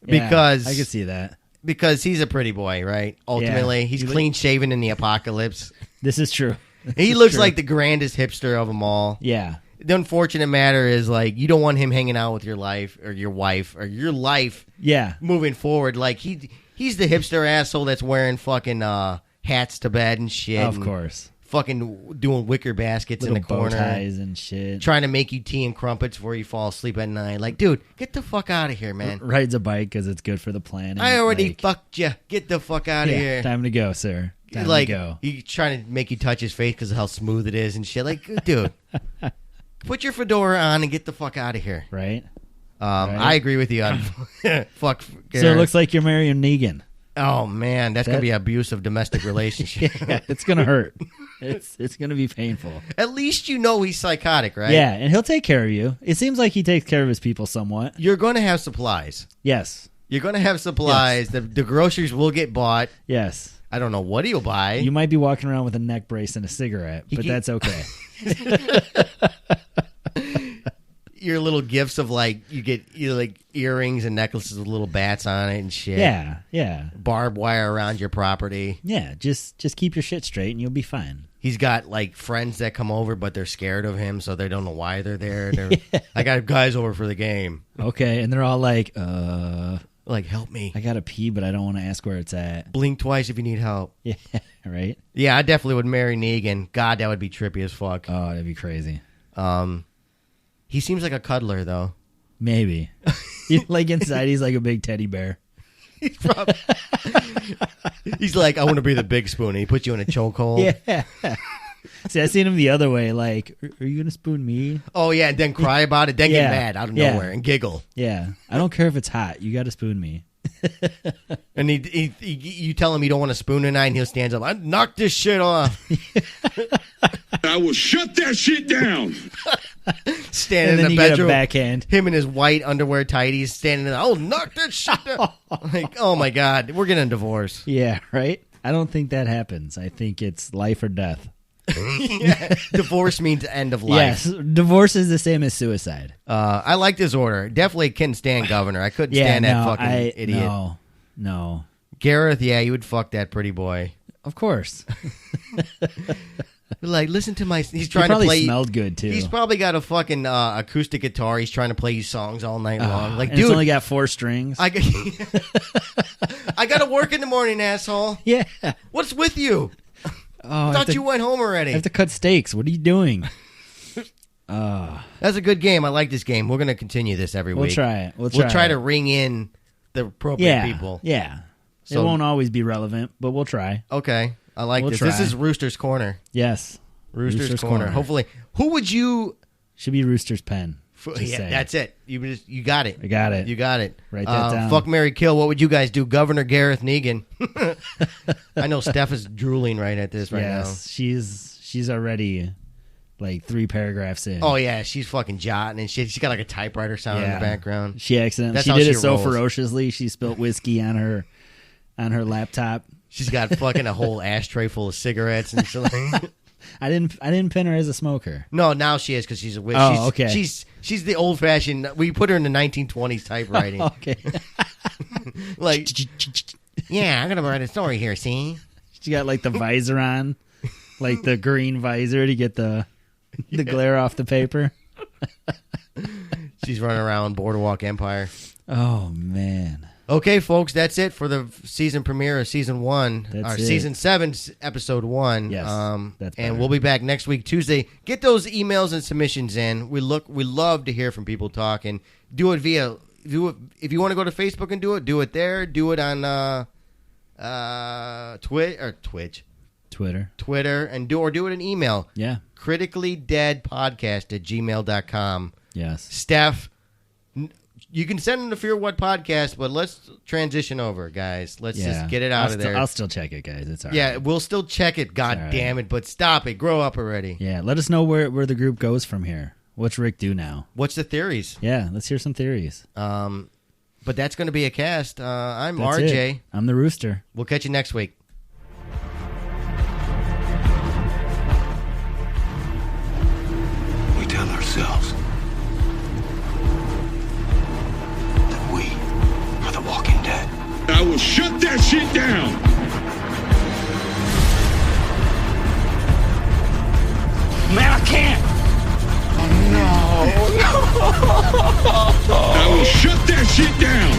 Because- I can see that. Because he's a pretty boy, right? Ultimately, Yeah. he's You look- clean shaven in the apocalypse. This is true. He looks like the grandest hipster of them all. Yeah. The unfortunate matter is, like, you don't want him hanging out with your life or your wife or your life Yeah. moving forward. Like, he's the hipster asshole that's wearing fucking hats to bed and shit. Of and course. Fucking doing wicker baskets Little in the bow corner. ties and shit. Trying to make you tea and crumpets before you fall asleep at night. Like, dude, get the fuck out of here, man. Rides a bike because it's good for the planet. I already like, fucked you. Get the fuck out of yeah, here. Time to go, sir. Time Like, to go. he's trying to make you touch his face because of how smooth it is and shit. Like, dude, put your fedora on and get the fuck out of here. Right? I agree with you on fuck. So it Gareth. looks like you're marrying Negan. Oh man, that's gonna be an abusive domestic relationship. Yeah, it's gonna hurt. It's gonna be painful. At least you know he's psychotic, right? Yeah, and he'll take care of you. It seems like he takes care of his people somewhat. You're going to have supplies. Yes. You're going to have supplies. The groceries will get bought. Yes. I don't know what he'll buy. You might be walking around with a neck brace and a cigarette, but that's okay. Your little gifts of you get earrings and necklaces with little bats on it and shit. Yeah, yeah. Barbed wire around your property. Yeah, just keep your shit straight and you'll be fine. He's got friends that come over, but they're scared of him, so they don't know why they're there. I got guys over for the game. Okay, and they're all like, help me. I gotta pee, but I don't want to ask where it's at. Blink twice if you need help. Yeah, right? Yeah, I definitely would marry Negan. God, that would be trippy as fuck. Oh, that'd be crazy. He seems like a cuddler, though. Maybe. Inside, he's like a big teddy bear. He's like, I want to be the big spoon. And he puts you in a chokehold. Yeah. See, I seen him the other way. Like, are you gonna spoon me? Oh, yeah, and then cry about it, then Yeah. get mad out of Yeah. nowhere and giggle. Yeah. I don't care if it's hot. You got to spoon me. And you tell him you don't want to spoon tonight, and he'll stand up. I knocked this shit off. I will shut that shit down. Standing And then in you the get a bedroom. backhand. Him in his white underwear tighties standing there. Oh, knock that shit down. Like, oh my God, we're getting a divorce. Yeah, right? I don't think that happens. I think it's life or death. Yeah. Divorce means end of life. Yes. Divorce is the same as suicide. I like this order. Definitely couldn't stand governor. I couldn't Yeah, stand that no, fucking idiot. No. Gareth, yeah, you would fuck that pretty boy. Of course. Listen to my. He's He trying to probably play. smelled good too. He's probably got a fucking acoustic guitar. He's trying to play you songs all night long. Like, and dude, it's only got 4 strings. I got to work in the morning, asshole. yeah. What's with you? Oh, I thought you went home I already. have to cut steaks. What are you doing? That's a good game. I like this game. We're going to continue this every We'll week. try it. We'll try it. to ring in the appropriate people. Yeah. So- it won't always be relevant, but we'll try. Okay. I like We'll this. try. This is Rooster's Corner. Yes. Rooster's Corner. Hopefully. Who would you... Should be Rooster's pen. Just Yeah, saying. that's it. You got it. I got it. You got it. Write that down. Fuck, marry, kill. What would you guys do? Governor Gareth Negan. I know Steph is drooling right at this right Yes. She's already like 3 paragraphs in. now. Oh, yeah. She's fucking jotting and shit. She's got like a typewriter sound in the background. She accidentally That's she how did she it so rolls. ferociously she spilled whiskey on her laptop. She's got fucking a whole ashtray full of cigarettes and shit. I didn't pin her as a smoker. No, now she is because she's a witch. Oh, okay. She's the old fashioned. We put her in the 1920s typewriting. Okay. Like, yeah, I'm gonna write a story here. See, She got like the visor on, like the green visor to get the glare off the paper. she's running around Boardwalk Empire. Oh man. Okay, folks, that's it for the season premiere of season 1, That's or it. season 7, episode 1. Yes, that's better. and we'll be back next week, Tuesday. Get those emails and submissions in. We love to hear from people talking. Do it if you want to go to Facebook and do it there. Do it on Twitch, Twitter. and do it in email. Yeah. criticallydeadpodcast@gmail.com. Yes. Steph, you can send them to Fear What Podcast, but let's transition over, guys. Let's just get it out of there. I'll still check it, guys. It's all right. Yeah, we'll still check it. God all right. damn it! But stop it. Grow up already. Yeah. Let us know where the group goes from here. What's Rick do now? What's the theories? Yeah. Let's hear some theories. But that's going to be a cast. I'm That's RJ. it. I'm the Rooster. We'll catch you next week. We tell ourselves that we are the walking dead. I will shut that shit down. Man, I can't. I will shut that shit down.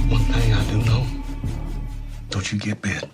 One thing I do know, don't you get bit.